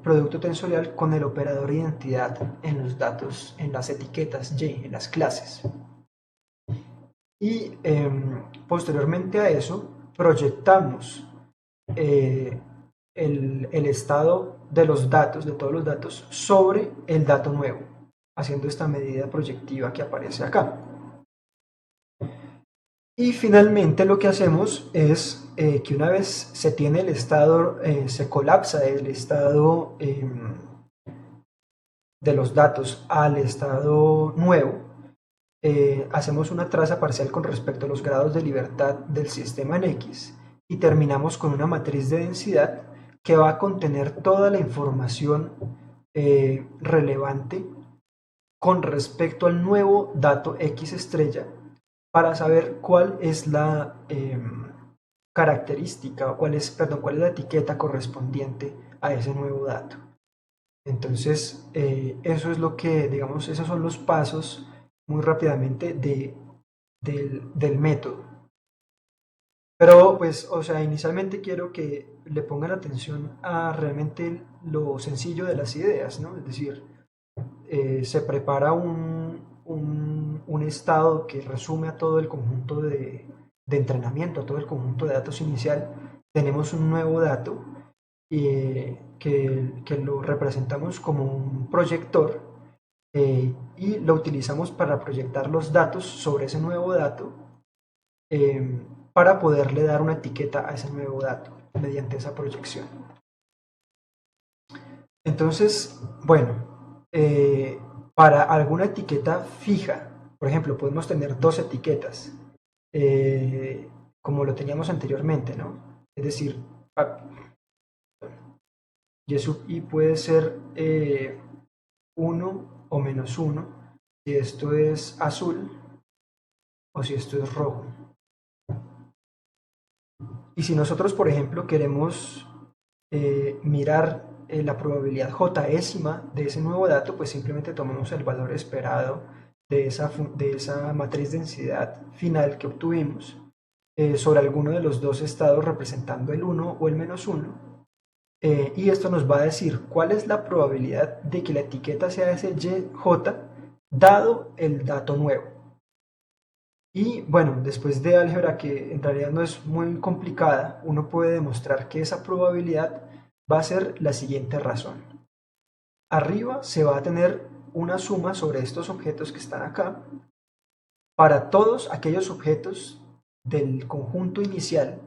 producto tensorial con el operador identidad en los datos, en las etiquetas Y, en las clases. Y posteriormente a eso proyectamos el estado de los datos, de todos los datos, sobre el dato nuevo, haciendo esta medida proyectiva que aparece acá. Y finalmente lo que hacemos es que una vez se tiene el estado, se colapsa el estado de los datos al estado nuevo, hacemos una traza parcial con respecto a los grados de libertad del sistema en X y terminamos con una matriz de densidad que va a contener toda la información relevante con respecto al nuevo dato X estrella, para saber cuál es la característica, o cuál es la etiqueta correspondiente a ese nuevo dato. Entonces, eso es lo que, digamos, esos son los pasos muy rápidamente del método. Pero, pues, o sea, inicialmente quiero que le pongan atención a realmente lo sencillo de las ideas, ¿no? Es decir, se prepara un estado que resume a todo el conjunto de entrenamiento, a todo el conjunto de datos inicial. Tenemos un nuevo dato que lo representamos como un proyector y lo utilizamos para proyectar los datos sobre ese nuevo dato para poderle dar una etiqueta a ese nuevo dato mediante esa proyección. Entonces, bueno, para alguna etiqueta fija, por ejemplo, podemos tener dos etiquetas, como lo teníamos anteriormente, ¿no? Es decir, y sub i puede ser 1 o menos 1, si esto es azul o si esto es rojo. Y si nosotros, por ejemplo, queremos mirar la probabilidad j-ésima de ese nuevo dato, pues simplemente tomamos el valor esperado de esa matriz de densidad final que obtuvimos sobre alguno de los dos estados representando el 1 o el menos 1, y esto nos va a decir cuál es la probabilidad de que la etiqueta sea ese yj dado el dato nuevo. Y bueno, después de álgebra, que en realidad no es muy complicada, uno puede demostrar que esa probabilidad va a ser la siguiente razón. Arriba se va a tener una suma sobre estos objetos que están acá para todos aquellos objetos del conjunto inicial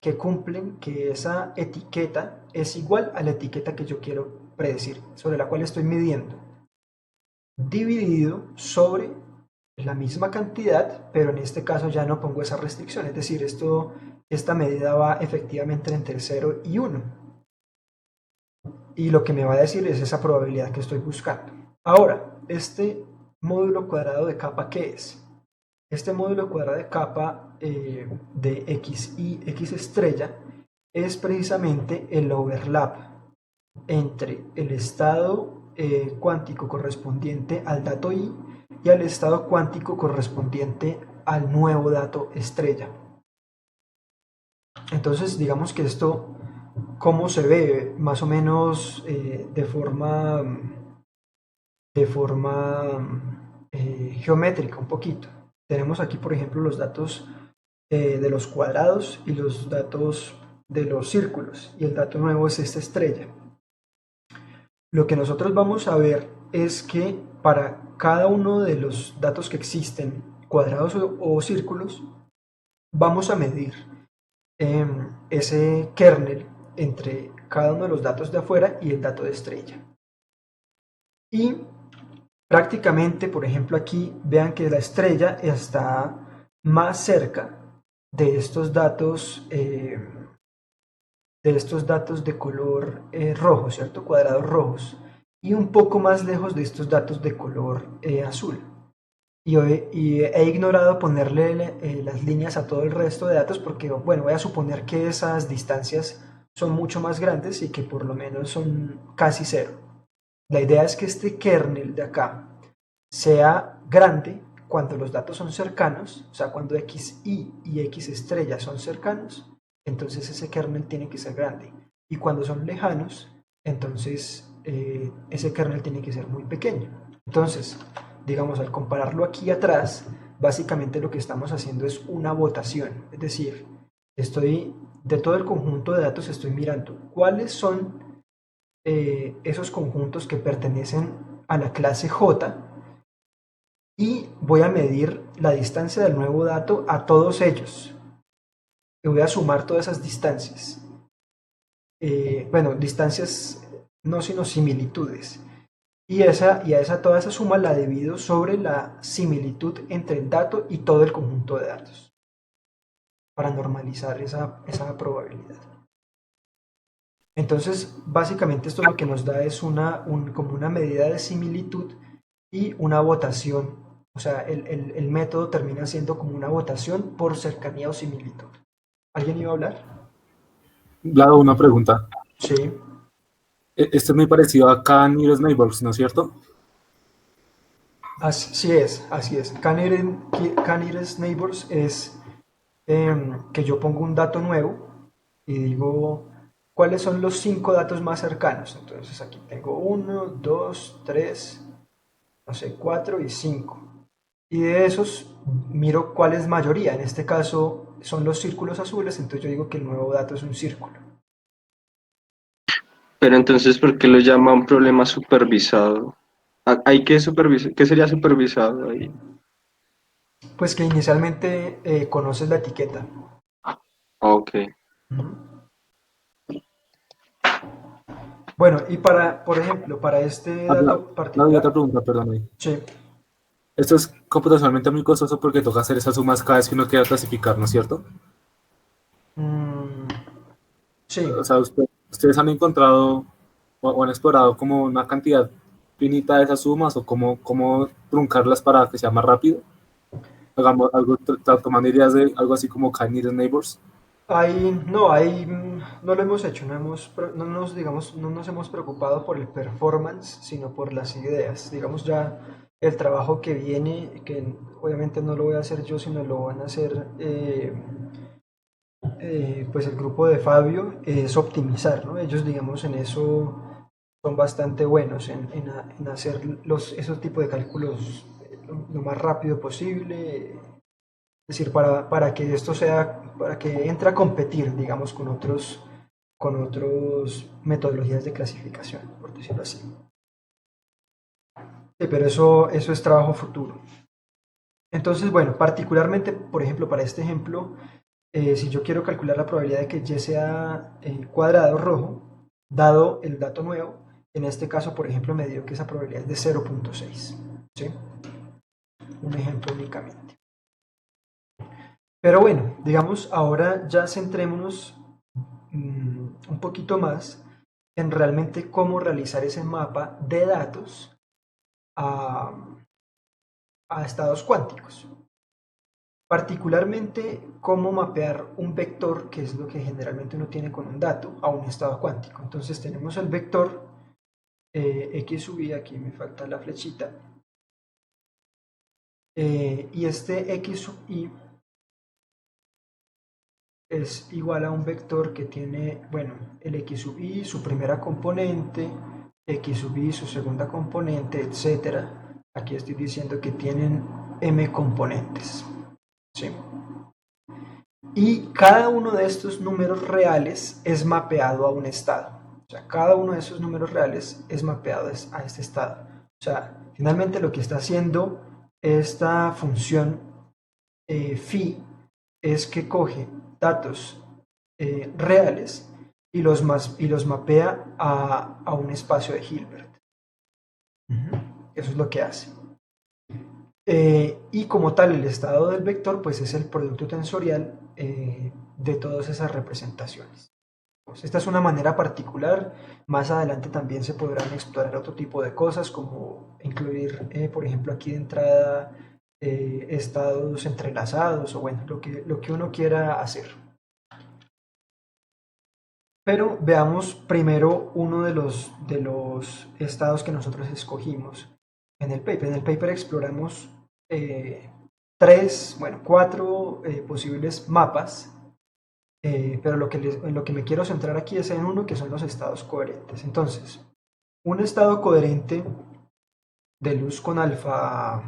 que cumplen que esa etiqueta es igual a la etiqueta que yo quiero predecir, sobre la cual estoy midiendo, dividido sobre la misma cantidad, pero en este caso ya no pongo esa restricción, es decir, esta medida va efectivamente entre 0 y 1. Y lo que me va a decir es esa probabilidad que estoy buscando. Ahora, este módulo cuadrado de capa, ¿qué es? Este módulo cuadrado de capa de x y x estrella es precisamente el overlap entre el estado cuántico correspondiente al dato i y al estado cuántico correspondiente al nuevo dato estrella. Entonces, digamos que esto, ¿cómo se ve? Más o menos de forma de forma geométrica un poquito. Tenemos aquí, por ejemplo, los datos de los cuadrados y los datos de los círculos, y el dato nuevo es esta estrella. Lo que nosotros vamos a ver es que para cada uno de los datos que existen, cuadrados o círculos, vamos a medir ese kernel entre cada uno de los datos de afuera y el dato de estrella. Y prácticamente, por ejemplo, aquí vean que la estrella está más cerca de estos datos de color rojo, ¿cierto? Cuadrados rojos, y un poco más lejos de estos datos de color azul. Y he ignorado ponerle las líneas a todo el resto de datos porque, bueno, voy a suponer que esas distancias son mucho más grandes y que por lo menos son casi cero. La idea es que este kernel de acá sea grande cuando los datos son cercanos, o sea, cuando xi y x estrella son cercanos, entonces ese kernel tiene que ser grande. Y cuando son lejanos, entonces ese kernel tiene que ser muy pequeño. Entonces, digamos, al compararlo aquí atrás, básicamente lo que estamos haciendo es una votación. Es decir, de todo el conjunto de datos estoy mirando cuáles son esos conjuntos que pertenecen a la clase J, y voy a medir la distancia del nuevo dato a todos ellos. Y voy a sumar todas esas distancias. Bueno, distancias no, sino similitudes. Y a toda esa suma la divido sobre la similitud entre el dato y todo el conjunto de datos, para normalizar esa probabilidad. Entonces, básicamente esto lo que nos da es como una medida de similitud y una votación. O sea, el método termina siendo como una votación por cercanía o similitud. ¿Alguien iba a hablar? Vlado, una pregunta. Sí. Esto es muy parecido a Can y los Neighbors, ¿no es cierto? Así es. Can-Nearest Neighbors es que yo pongo un dato nuevo y digo cuáles son los 5 datos más cercanos. Entonces aquí tengo 1, 2, 3, no sé, 4 y 5. Y de esos miro cuál es mayoría. En este caso son los círculos azules, entonces yo digo que el nuevo dato es un círculo. Pero entonces, ¿por qué lo llama un problema supervisado? ¿Hay que supervisar? ¿Qué sería supervisado ahí? Pues que inicialmente conoces la etiqueta. Ok. Bueno, y por ejemplo, para este dato Vlado, particular, otra pregunta, perdón. sí, Esto es computacionalmente muy costoso porque toca hacer esas sumas cada vez que uno quiera clasificar, ¿no es cierto? sí, O sea, ustedes han encontrado o han explorado como una cantidad finita de esas sumas o cómo truncarlas para que sea más rápido. Hagamos algo, tomando ideas de algo así como Can Nearest Neighbors. no lo hemos hecho, no nos hemos preocupado por el performance, sino por las ideas. Digamos ya el trabajo que viene, que obviamente no lo voy a hacer yo, sino lo van a hacer pues el grupo de Fabio, es optimizar, ¿no? Ellos, digamos, en eso son bastante buenos en hacer esos tipos de cálculos lo más rápido posible. Es decir, para que esto para que entre a competir, digamos, con otros metodologías de clasificación, por decirlo así. Sí, pero eso es trabajo futuro. Entonces, bueno, particularmente, por ejemplo, para este ejemplo, si yo quiero calcular la probabilidad de que y sea cuadrado rojo, dado el dato nuevo, en este caso, por ejemplo, me dio que esa probabilidad es de 0.6. ¿Sí? Un ejemplo únicamente. Pero bueno, digamos, ahora ya centrémonos un poquito más en realmente cómo realizar ese mapa de datos a estados cuánticos. Particularmente, cómo mapear un vector, que es lo que generalmente uno tiene con un dato, a un estado cuántico. Entonces tenemos el vector x sub y, aquí me falta la flechita, y este x sub y es igual a un vector que tiene, bueno, el x sub y, su primera componente, X sub i, su segunda componente, etcétera. Aquí estoy diciendo que tienen m componentes, ¿sí? Y cada uno de estos números reales es mapeado a un estado. O sea, cada uno de esos números reales es mapeado a este estado. O sea, finalmente lo que está haciendo esta función phi es que coge datos reales y los mapea a un espacio de Hilbert. Eso es lo que hace. Y como tal, el estado del vector pues es el producto tensorial de todas esas representaciones. Pues esta es una manera particular. Más adelante también se podrán explorar otro tipo de cosas, como incluir, por ejemplo, aquí de entrada estados entrelazados, o bueno, lo que uno quiera hacer. Pero veamos primero uno de los estados que nosotros escogimos en el paper. En el paper exploramos cuatro posibles mapas, pero en lo que me quiero centrar aquí es en uno que son los estados coherentes. Entonces, un estado coherente de luz con alfa,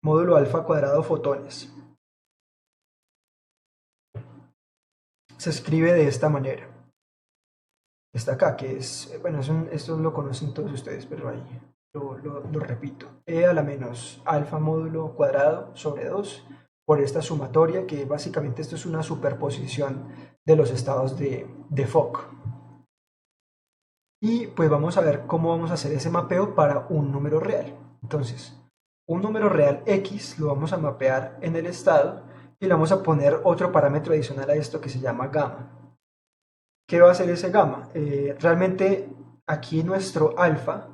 módulo alfa cuadrado fotones, se escribe de esta manera. Está acá, que es, bueno, esto lo conocen todos ustedes, pero ahí lo repito. E a la menos alfa módulo cuadrado sobre 2 por esta sumatoria, que básicamente esto es una superposición de los estados de Fock. Y pues vamos a ver cómo vamos a hacer ese mapeo para un número real. Entonces, un número real X lo vamos a mapear en el estado y le vamos a poner otro parámetro adicional a esto que se llama gamma. ¿Qué va a hacer ese gamma? Realmente aquí nuestro alfa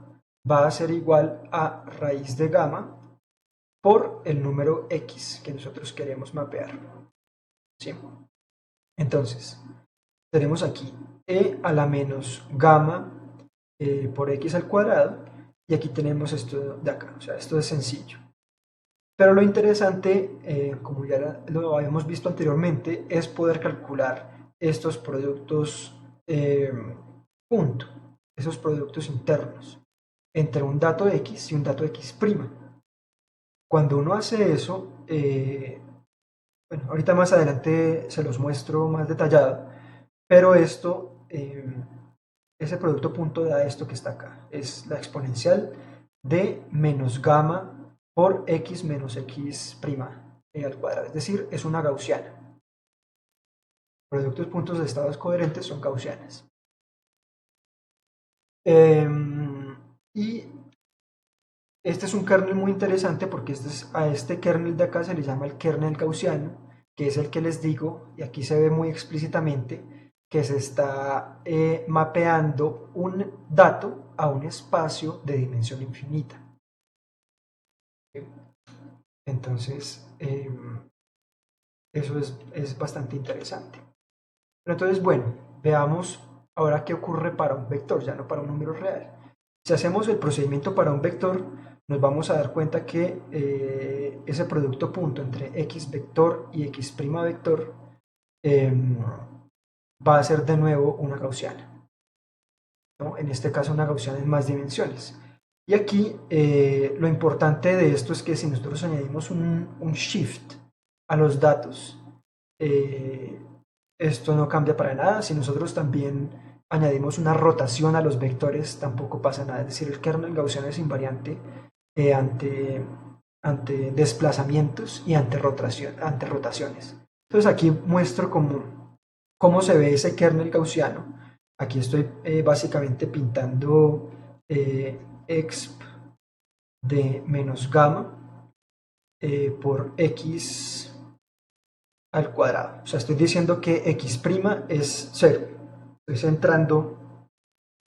va a ser igual a raíz de gamma por el número X que nosotros queremos mapear. ¿Sí? Entonces, tenemos aquí e a la menos gamma por X al cuadrado, y aquí tenemos esto de acá. O sea, esto es sencillo. Pero lo interesante, como ya lo habíamos visto anteriormente, es poder calcular estos productos punto, esos productos internos, entre un dato X y un dato X'. Cuando uno hace eso, bueno, ahorita más adelante se los muestro más detallado, pero esto, ese producto punto da esto que está acá, es la exponencial de menos gamma por X menos X' al cuadrado, es decir, es una gaussiana. Productos puntos de estados coherentes son gaussianas. Y este es un kernel muy interesante porque a este kernel de acá se le llama el kernel gaussiano, que es el que les digo, y aquí se ve muy explícitamente, que se está mapeando un dato a un espacio de dimensión infinita. Entonces, eso es bastante interesante. Pero entonces, bueno, veamos ahora qué ocurre para un vector, ya no para un número real. Si hacemos el procedimiento para un vector, nos vamos a dar cuenta que ese producto punto entre x vector y x' vector va a ser de nuevo una gaussiana, ¿no? En este caso una gaussiana en más dimensiones. Y aquí lo importante de esto es que si nosotros añadimos un shift a los datos, esto no cambia para nada. Si nosotros también añadimos una rotación a los vectores, tampoco pasa nada. Es decir, el kernel gaussiano es invariante ante desplazamientos y ante rotaciones. Entonces aquí muestro cómo se ve ese kernel gaussiano. Aquí estoy básicamente pintando exp de menos gamma por x al cuadrado. O sea, estoy diciendo que x' es 0. Estoy centrando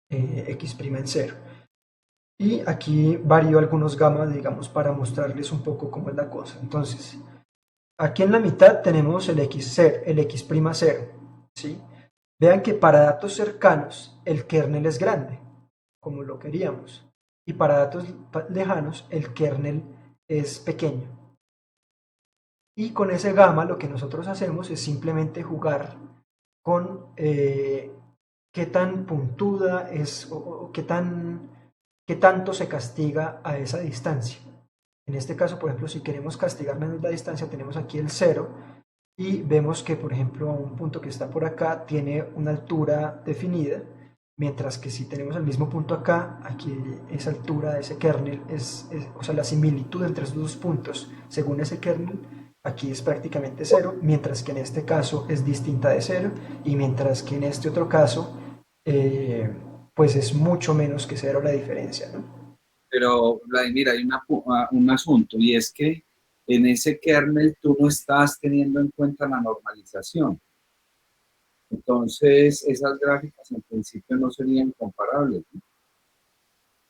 x' en 0. Y aquí varío algunos gamma, digamos, para mostrarles un poco cómo es la cosa. Entonces, aquí en la mitad tenemos el x' 0, ¿sí? Vean que para datos cercanos el kernel es grande, como lo queríamos. Y para datos lejanos el kernel es pequeño. Y con ese gamma lo que nosotros hacemos es simplemente jugar con qué tan puntuda es o qué tanto se castiga a esa distancia. En este caso, por ejemplo, si queremos castigar menos la distancia, tenemos aquí el 0 y vemos que, por ejemplo, un punto que está por acá tiene una altura definida, mientras que si tenemos el mismo punto acá, aquí esa altura de ese kernel o sea, la similitud entre esos dos puntos, según ese kernel, aquí es prácticamente 0, mientras que en este caso es distinta de 0, y mientras que en este otro caso, pues es mucho menos que 0 la diferencia, ¿no? Pero, Vladimir, hay un asunto, y es que en ese kernel tú no estás teniendo en cuenta la normalización. Entonces, esas gráficas en principio no serían comparables, ¿no?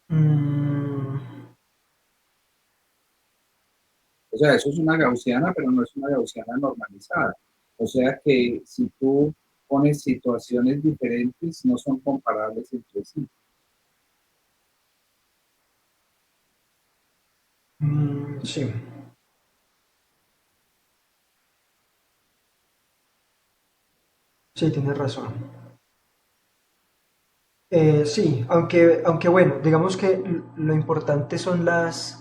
Mm, O sea, eso es una gaussiana, pero no es una gaussiana normalizada. O sea que si tú pones situaciones diferentes, no son comparables entre sí. sí. Sí, tienes razón. Sí, aunque bueno, digamos que lo importante son las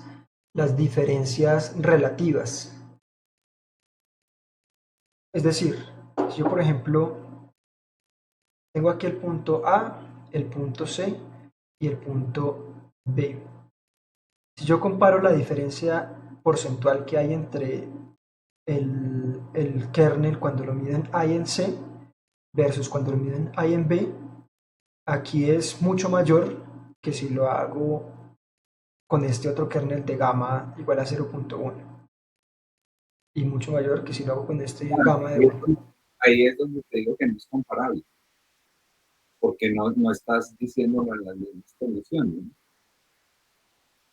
diferencias relativas. Es decir, si yo por ejemplo tengo aquí el punto A, el punto C y el punto B. Si yo comparo la diferencia porcentual que hay entre el kernel cuando lo miden A y en C versus cuando lo miden A y en B, aquí es mucho mayor que si lo hago con este otro kernel de gamma igual a 0.1 y mucho mayor que si lo hago con este gamma de 1. Ahí es donde te digo que no es comparable, porque no estás diciéndolo en las mismas condiciones,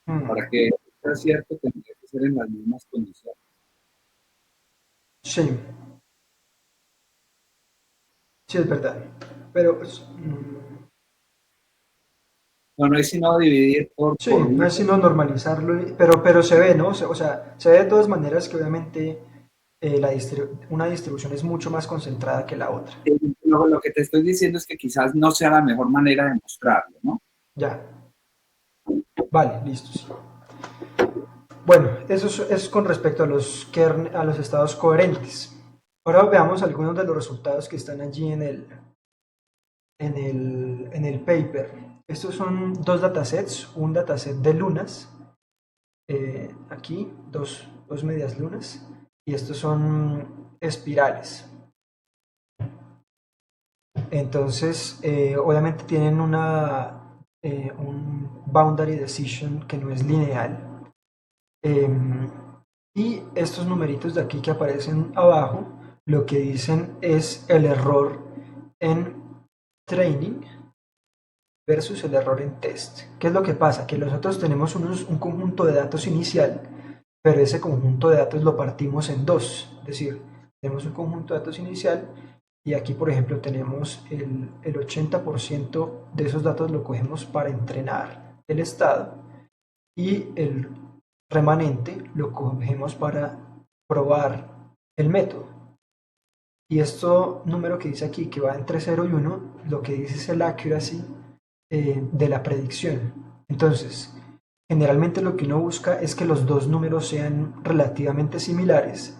¿no? Para que sea cierto, tendría que ser en las mismas condiciones. Sí, sí es verdad. Pero No es sino dividir sí, por no una. es sino normalizarlo, pero se ve, ¿no? O sea, se ve de todas maneras que obviamente una distribución es mucho más concentrada que la otra. Lo que te estoy diciendo es que quizás no sea la mejor manera de mostrarlo, ¿no? Ya. Vale, listo. Sí. Bueno, eso es con respecto a a los estados coherentes. Ahora veamos algunos de los resultados que están allí en el paper. Estos son dos datasets, un dataset de lunas, aquí dos medias lunas, y estos son espirales. Entonces, obviamente tienen un boundary decision que no es lineal. Y estos numeritos de aquí que aparecen abajo, lo que dicen es el error en training versus el error en test. ¿Qué es lo que pasa? Que nosotros tenemos un conjunto de datos inicial, pero ese conjunto de datos lo partimos en dos. Es decir, tenemos un conjunto de datos inicial y aquí, por ejemplo, tenemos el 80% de esos datos lo cogemos para entrenar el estado y el remanente lo cogemos para probar el método. Y esto número que dice aquí, que va entre 0 y 1, lo que dice es el accuracy de la predicción. Entonces, generalmente lo que uno busca es que los dos números sean relativamente similares,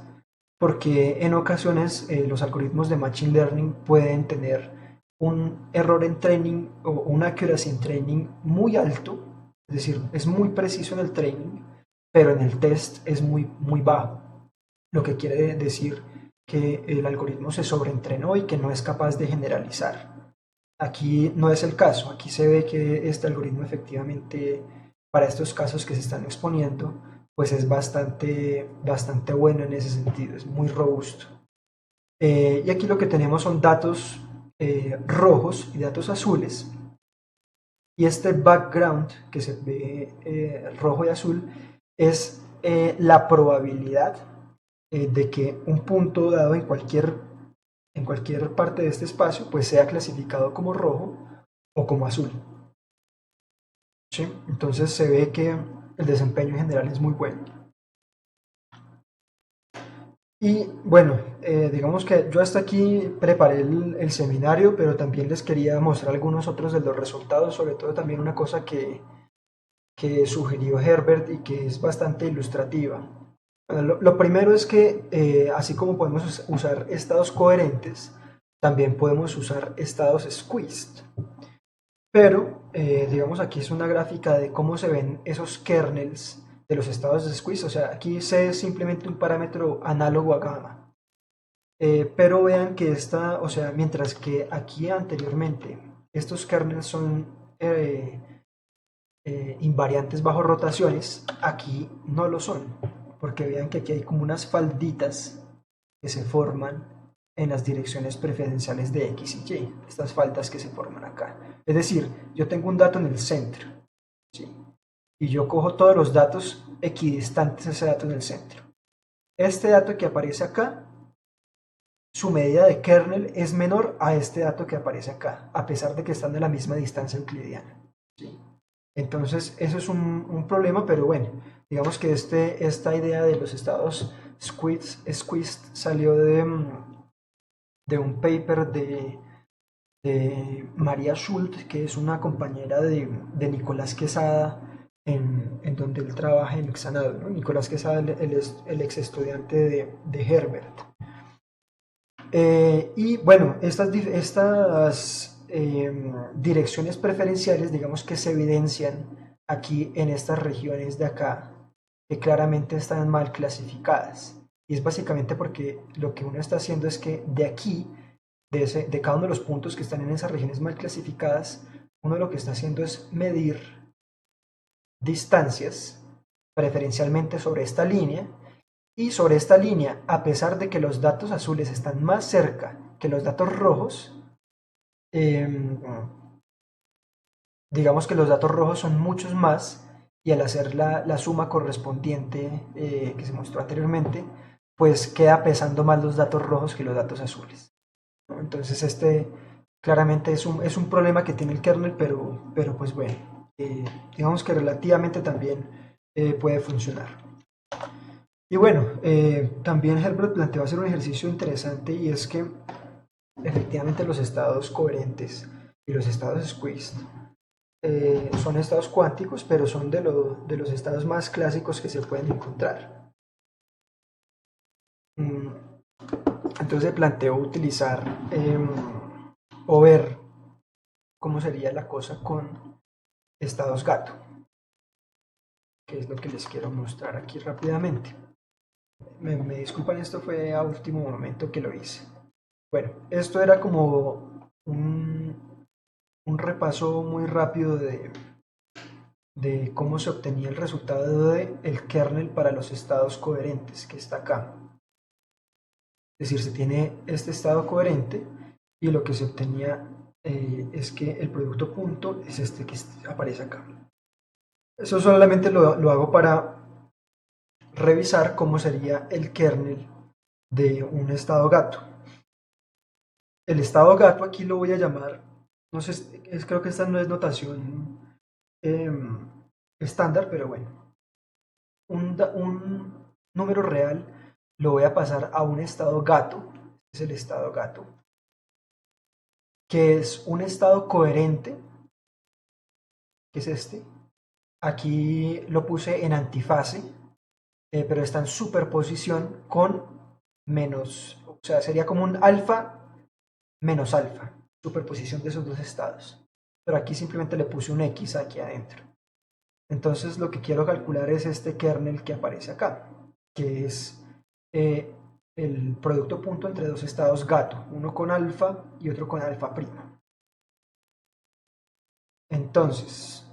porque en ocasiones los algoritmos de Machine Learning pueden tener un error en training o una accuracy en training muy alto, es decir, es muy preciso en el training, pero en el test es muy bajo, lo que quiere decir que el algoritmo se sobreentrenó y que no es capaz de generalizar. Aquí no es el caso, aquí se ve que este algoritmo efectivamente para estos casos que se están exponiendo pues es bastante bueno en ese sentido, es muy robusto. Y aquí lo que tenemos son datos rojos y datos azules. Y este background que se ve rojo y azul es la probabilidad de que un punto dado en cualquier parte de este espacio pues sea clasificado como rojo o como azul. ¿Sí? Entonces se ve que el desempeño en general es muy bueno. Y bueno, digamos que yo hasta aquí preparé el seminario, pero también les quería mostrar algunos otros de los resultados, sobre todo también una cosa que sugirió Herbert y que es bastante ilustrativa. Bueno, lo primero es que así como podemos usar estados coherentes, también podemos usar estados squeezed. Pero, digamos, aquí es una gráfica de cómo se ven esos kernels de los estados de squeeze. O sea, aquí C es simplemente un parámetro análogo a gamma. Pero vean que esta, o sea, mientras que aquí anteriormente estos kernels son invariantes bajo rotaciones, aquí no lo son. Porque vean que aquí hay como unas falditas que se forman en las direcciones preferenciales de X y Y, estas faltas que se forman acá. Es decir, yo tengo un dato en el centro, ¿sí? Y yo cojo todos los datos equidistantes a ese dato en el centro. Este dato que aparece acá, su medida de kernel es menor a este dato que aparece acá, a pesar de que están de la misma distancia euclidiana, ¿sí? Entonces, eso es un problema, pero bueno, digamos que esta idea de los estados squeezed salió de un paper de María Schult, que es una compañera de Nicolás Quesada, en donde él trabaja en Xanadu, ¿no? Nicolás Quesada, él es el ex estudiante de Herbert. Y bueno, estas direcciones preferenciales, digamos que se evidencian aquí en estas regiones de acá, que claramente están mal clasificadas. Y es básicamente porque lo que uno está haciendo es que de aquí, de cada uno de los puntos que están en esas regiones mal clasificadas, uno lo que está haciendo es medir distancias, preferencialmente sobre esta línea, y sobre esta línea, a pesar de que los datos azules están más cerca que los datos rojos, digamos que los datos rojos son muchos más, y al hacer la suma correspondiente que se mostró anteriormente, pues queda pesando más los datos rojos que los datos azules, ¿no? Entonces claramente es un problema que tiene el kernel, pero pues bueno, digamos que relativamente también puede funcionar. Y bueno, también Herbert planteó hacer un ejercicio interesante, y es que efectivamente los estados coherentes y los estados squeezed son estados cuánticos, pero son de los estados más clásicos que se pueden encontrar. Entonces se planteó utilizar o ver cómo sería la cosa con estados gato, que es lo que les quiero mostrar aquí rápidamente. Me disculpan, esto fue a último momento que lo hice. Bueno, esto era como un repaso muy rápido de cómo se obtenía el resultado del kernel para los estados coherentes, que está acá. Es decir, se tiene este estado coherente y lo que se obtenía es que el producto punto es este que aparece acá. Eso solamente lo hago para revisar cómo sería el kernel de un estado gato. El estado gato aquí lo voy a llamar, no sé, creo que esta no es notación estándar, pero bueno, un número real lo voy a pasar a un estado gato, es el estado gato, que es un estado coherente, que es este. Aquí lo puse en antifase, pero está en superposición con menos, o sea, sería como un alfa menos alfa, superposición de esos dos estados. Pero aquí simplemente le puse un X aquí adentro. Entonces lo que quiero calcular es este kernel que aparece acá, que es el producto punto entre dos estados gato, uno con alfa y otro con alfa prima. Entonces,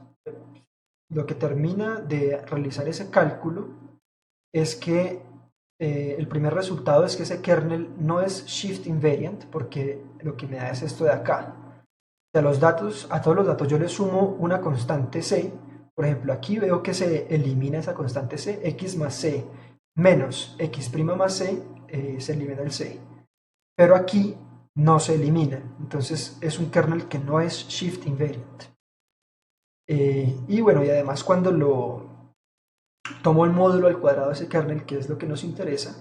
lo que termina de realizar ese cálculo es que el primer resultado es que ese kernel no es shift invariant, porque lo que me da es esto de acá. A todos los datos yo le sumo una constante c. Por ejemplo, aquí veo que se elimina esa constante c, x más c menos x' más c, se elimina el c. Pero aquí no se elimina, entonces es un kernel que no es shift invariant. Y bueno, y además cuando lo tomo el módulo al cuadrado de ese kernel, que es lo que nos interesa,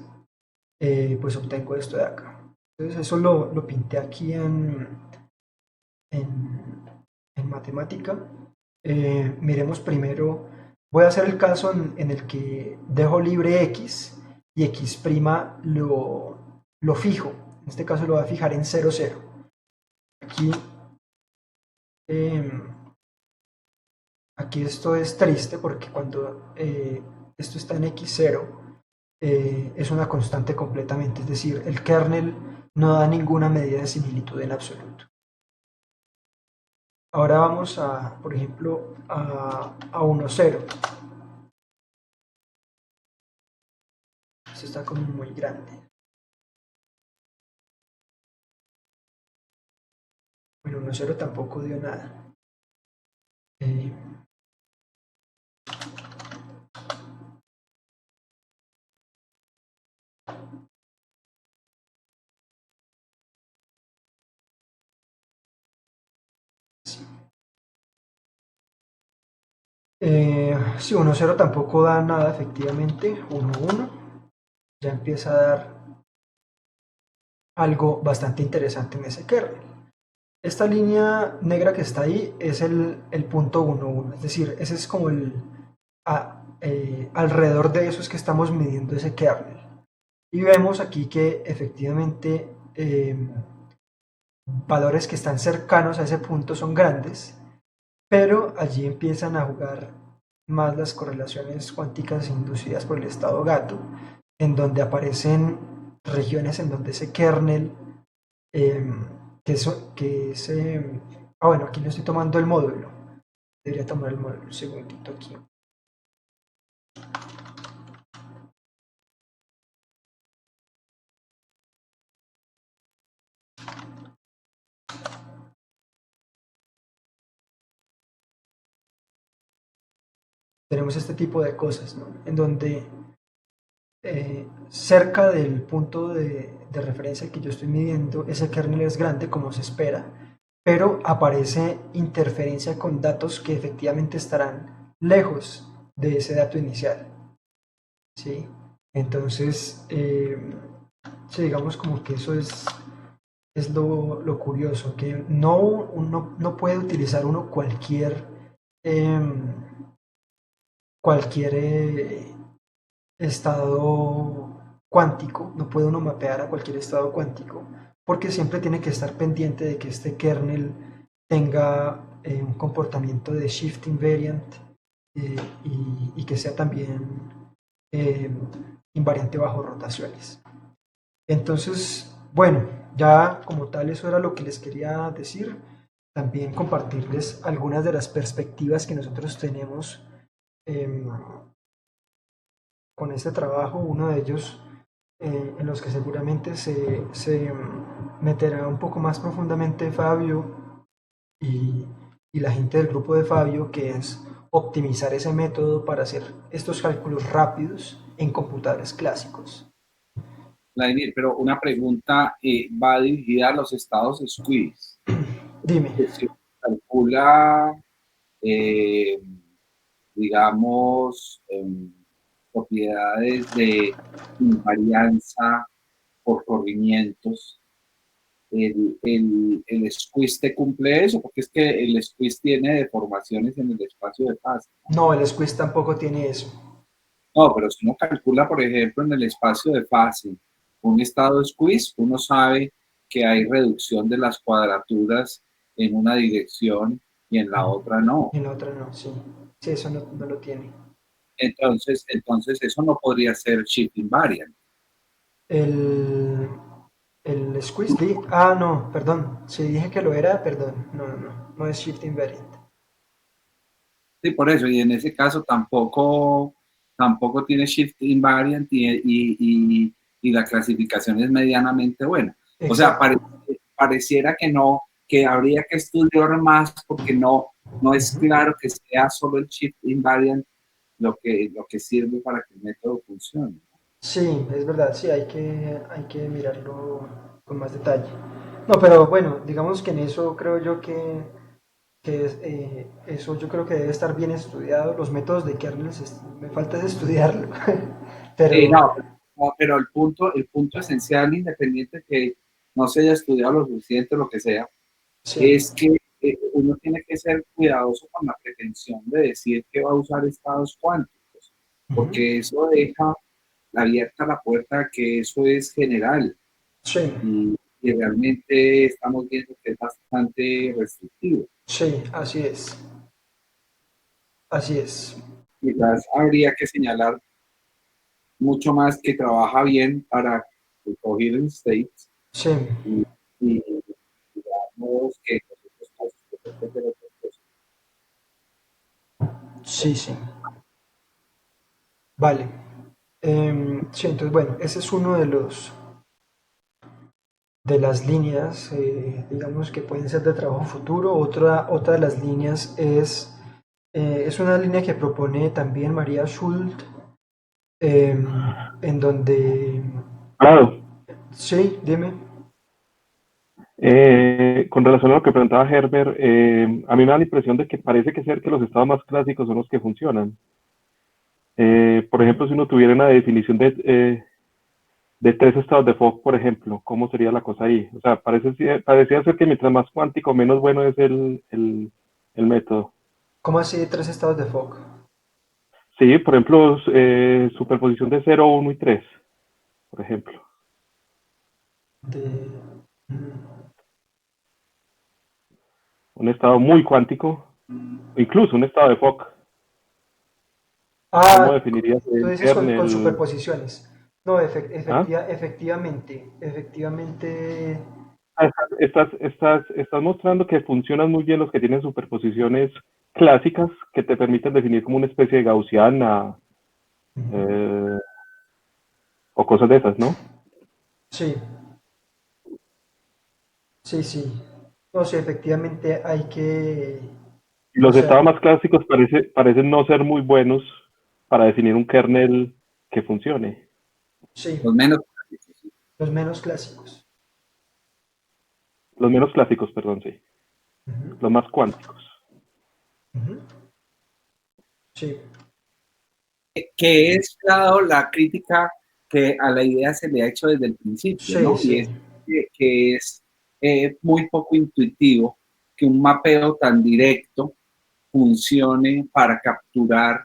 pues obtengo esto de acá. Entonces eso lo pinté aquí en matemática. Miremos primero, voy a hacer el caso en el que dejo libre x y x' lo fijo. En este caso lo voy a fijar en 0, 0. Aquí, aquí esto es triste porque cuando esto está en x0, es una constante completamente, es decir, el kernel no da ninguna medida de similitud en absoluto. Ahora vamos a, por ejemplo, a 1, 0. Esto está como muy grande. Bueno, 1, 0 tampoco dio nada. Sí, 1, 0 tampoco da nada, efectivamente. 1, 1. Ya empieza a dar algo bastante interesante en ese kernel. Esta línea negra que está ahí es el punto 1, 1. Es decir, ese es como alrededor de eso es que estamos midiendo ese kernel. Y vemos aquí que efectivamente valores que están cercanos a ese punto son grandes, pero allí empiezan a jugar más las correlaciones cuánticas inducidas por el estado gato, en donde aparecen regiones en donde ese kernel, bueno, aquí no estoy tomando el módulo, debería tomar el módulo, un segundito aquí. Tenemos este tipo de cosas, ¿no? En donde cerca del punto de referencia que yo estoy midiendo, ese kernel es grande como se espera, pero aparece interferencia con datos que efectivamente estarán lejos de ese dato inicial, ¿sí? Entonces, sí, digamos como que eso es lo curioso, que no puede utilizar uno cualquier estado cuántico, no puede uno mapear a cualquier estado cuántico, porque siempre tiene que estar pendiente de que este kernel tenga un comportamiento de shift invariant y que sea también invariante bajo rotaciones. Entonces, bueno, ya como tal eso era lo que les quería decir. También compartirles algunas de las perspectivas que nosotros tenemos con este trabajo. Uno de ellos en los que seguramente se meterá un poco más profundamente Fabio y la gente del grupo de Fabio, que es optimizar ese método para hacer estos cálculos rápidos en computadores clásicos. Vladimir, pero una pregunta va dirigida a los estados squeeze. Dime. Se calcula, digamos, propiedades de invarianza por corrimientos. El squeeze te cumple eso, porque es que el squeeze tiene deformaciones en el espacio de fase. No, el squeeze tampoco tiene eso. No, pero si uno calcula, por ejemplo, en el espacio de fase un estado squeeze, uno sabe que hay reducción de las cuadraturas en una dirección y en la otra no. En la otra no, sí. Sí, eso no lo tiene. Entonces eso no podría ser shift invariant. El squeeze, no, perdón. Si dije que lo era, perdón. No es shift invariant. Sí, por eso, y en ese caso tampoco tiene shift invariant y la clasificación es medianamente buena. Exacto. O sea, pareciera que no, que habría que estudiar más porque no es claro que sea solo el shift invariant lo que sirve para que el método funcione. Sí, es verdad, sí, hay que mirarlo con más detalle. No, pero bueno, digamos que en eso creo yo que eso yo creo que debe estar bien estudiado. Los métodos de kernels, me falta es estudiarlo. Pero Sí, no, No, pero el punto esencial, independiente que no se haya estudiado lo suficiente, lo que sea, Sí, es que uno tiene que ser cuidadoso con la pretensión de decir que va a usar estados cuánticos, ujú, porque eso deja abierta la puerta a que eso es general sí, y realmente estamos viendo que es bastante restrictivo. sí, así es. Así es. Quizás habría que señalar mucho más que trabaja bien para el coherent states Sí, y digamos que los otros casos pueden ser otras cosas. sí, sí. Vale. Sí, entonces, bueno, ese es uno de las líneas, digamos, que pueden ser de trabajo futuro. Otra de las líneas es una línea que propone también María Schult, en donde, Claro, sí, dime. con relación a lo que preguntaba Herbert, a mí me da la impresión de que parece que ser que los estados más clásicos son los que funcionan. Por Ujú. ejemplo, si uno tuviera una definición de tres estados de Fock, por ejemplo, ¿cómo sería la cosa ahí? O sea, parecía ser que mientras más cuántico, menos bueno es el método. ¿Cómo así tres estados de Fock? Sí, por ejemplo, superposición de cero, uno y 3, por ejemplo. De, mm, Un estado muy cuántico, incluso un estado de Fock. ¿Cómo ah, definirías tú el dices con kernel? superposiciones. No, ¿Ah? efectivamente. Estás mostrando que funcionan muy bien los que tienen superposiciones clásicas que te permiten definir como una especie de gaussiana Ujú. eh, o cosas de esas, ¿no? Sí, sí, sí. No, sí, efectivamente hay que, Y o los sea, estados más clásicos parecen no ser muy buenos para definir un kernel que funcione. sí, Los menos prácticos, ¿sí? los menos clásicos. Los menos clásicos, perdón, sí. Ujú, Los más cuánticos. ujú. Sí, Que es dado la crítica que a la idea se le ha hecho desde el principio, sí, ¿no? Y sí. es que es muy poco intuitivo que un mapeo tan directo funcione para capturar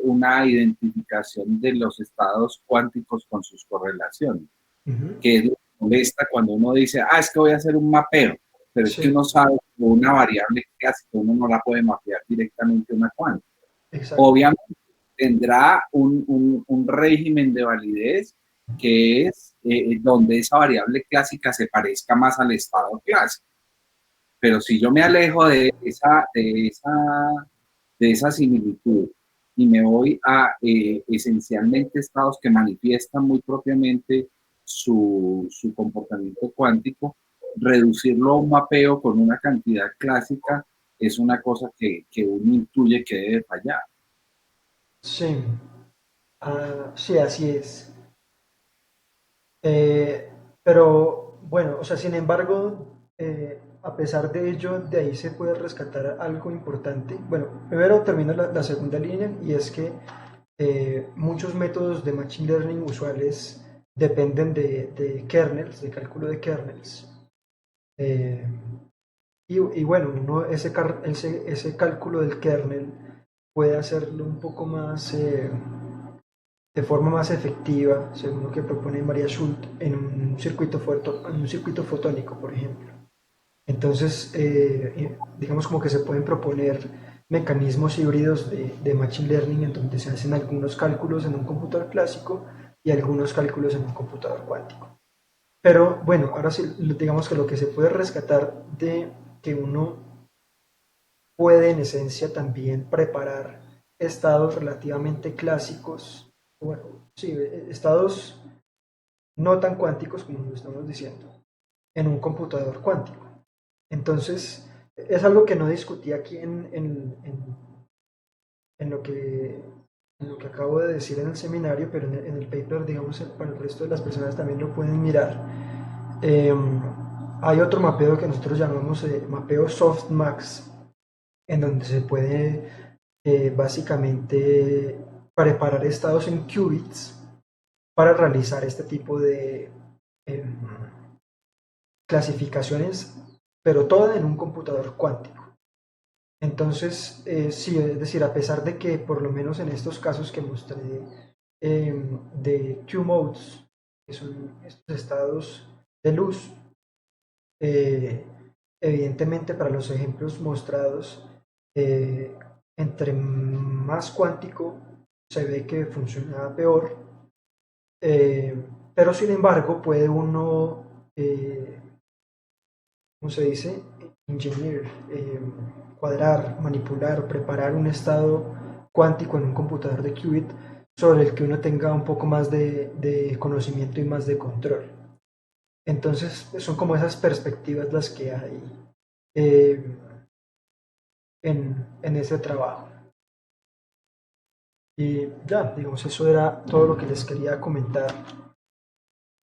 una identificación de los estados cuánticos con sus correlaciones, Ujú, que es lo que molesta cuando uno dice, es que voy a hacer un mapeo, pero es que sí, uno sabe que una variable clásica uno no la puede mapear directamente a una cuántica. exacto. Obviamente tendrá un régimen de validez que es donde esa variable clásica se parezca más al estado clásico. Pero si yo me alejo de esa similitud y me voy a esencialmente estados que manifiestan muy propiamente su comportamiento cuántico, reducirlo a un mapeo con una cantidad clásica es una cosa que uno intuye que debe fallar. Sí, sí, así es. Eh, pero bueno, o sea, sin embargo, a pesar de ello, de ahí se puede rescatar algo importante. Bueno, primero termino la segunda línea y es que muchos métodos de Machine Learning usuales dependen de kernels, de cálculo de kernels. Eh, y bueno, ese cálculo del kernel puede hacerlo un poco más, de forma más efectiva, según lo que propone María Schult, en un circuito fotónico, por ejemplo. Entonces, digamos como que se pueden proponer mecanismos híbridos de Machine Learning en donde se hacen algunos cálculos en un computador clásico y algunos cálculos en un computador cuántico. Pero bueno, ahora sí, digamos que lo que se puede rescatar de que uno puede en esencia también preparar estados relativamente clásicos, bueno, sí, estados no tan cuánticos como lo estamos diciendo, en un computador cuántico. Entonces, es algo que no discutí aquí en en lo que acabo de decir en el seminario, pero en el paper, digamos, para el resto de las personas también lo pueden mirar. Eh, Hay otro mapeo que nosotros llamamos mapeo softmax, en donde se puede básicamente preparar estados en qubits para realizar este tipo de clasificaciones, pero todo en un computador cuántico. Entonces, sí, es decir, a pesar de que por lo menos en estos casos que mostré de Q-modes, que son estos estados de luz, eh, evidentemente para los ejemplos mostrados, entre más cuántico se ve que funciona peor, pero sin embargo puede uno, ¿cómo se dice? Engineer, cuadrar, manipular, preparar un estado cuántico en un computador de qubit sobre el que uno tenga un poco más de conocimiento y más de control. Entonces son como esas perspectivas las que hay eh, en ese trabajo. Y ya, digamos, eso era todo lo que les quería comentar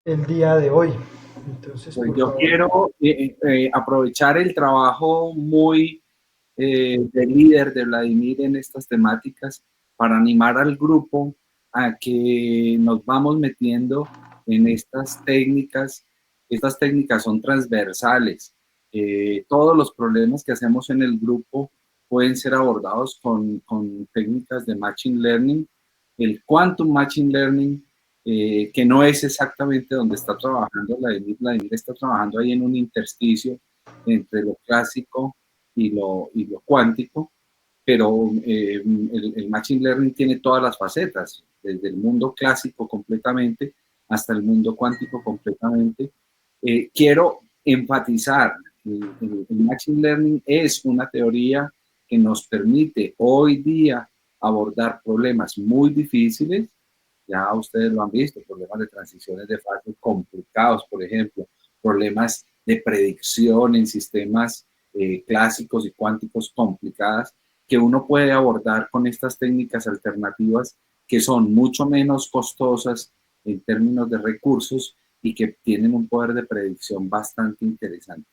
el día de hoy. Entonces, Pues por yo favor. quiero aprovechar el trabajo muy de líder de Vladimir en estas temáticas para animar al grupo a que nos vamos metiendo en estas técnicas. Estas técnicas son transversales. Todos los problemas que hacemos en el grupo pueden ser abordados con técnicas de Machine Learning. El Quantum Machine Learning, que no es exactamente donde está trabajando Vladimir. Vladimir está trabajando ahí en un intersticio entre lo clásico y lo cuántico, pero el Machine Learning tiene todas las facetas, desde el mundo clásico completamente hasta el mundo cuántico completamente. Quiero enfatizar, el Machine Learning es una teoría que nos permite hoy día abordar problemas muy difíciles. Ya ustedes lo han visto, problemas de transiciones de fase complicados, por ejemplo, problemas de predicción en sistemas clásicos y cuánticos complicadas, que uno puede abordar con estas técnicas alternativas que son mucho menos costosas en términos de recursos y que tienen un poder de predicción bastante interesante.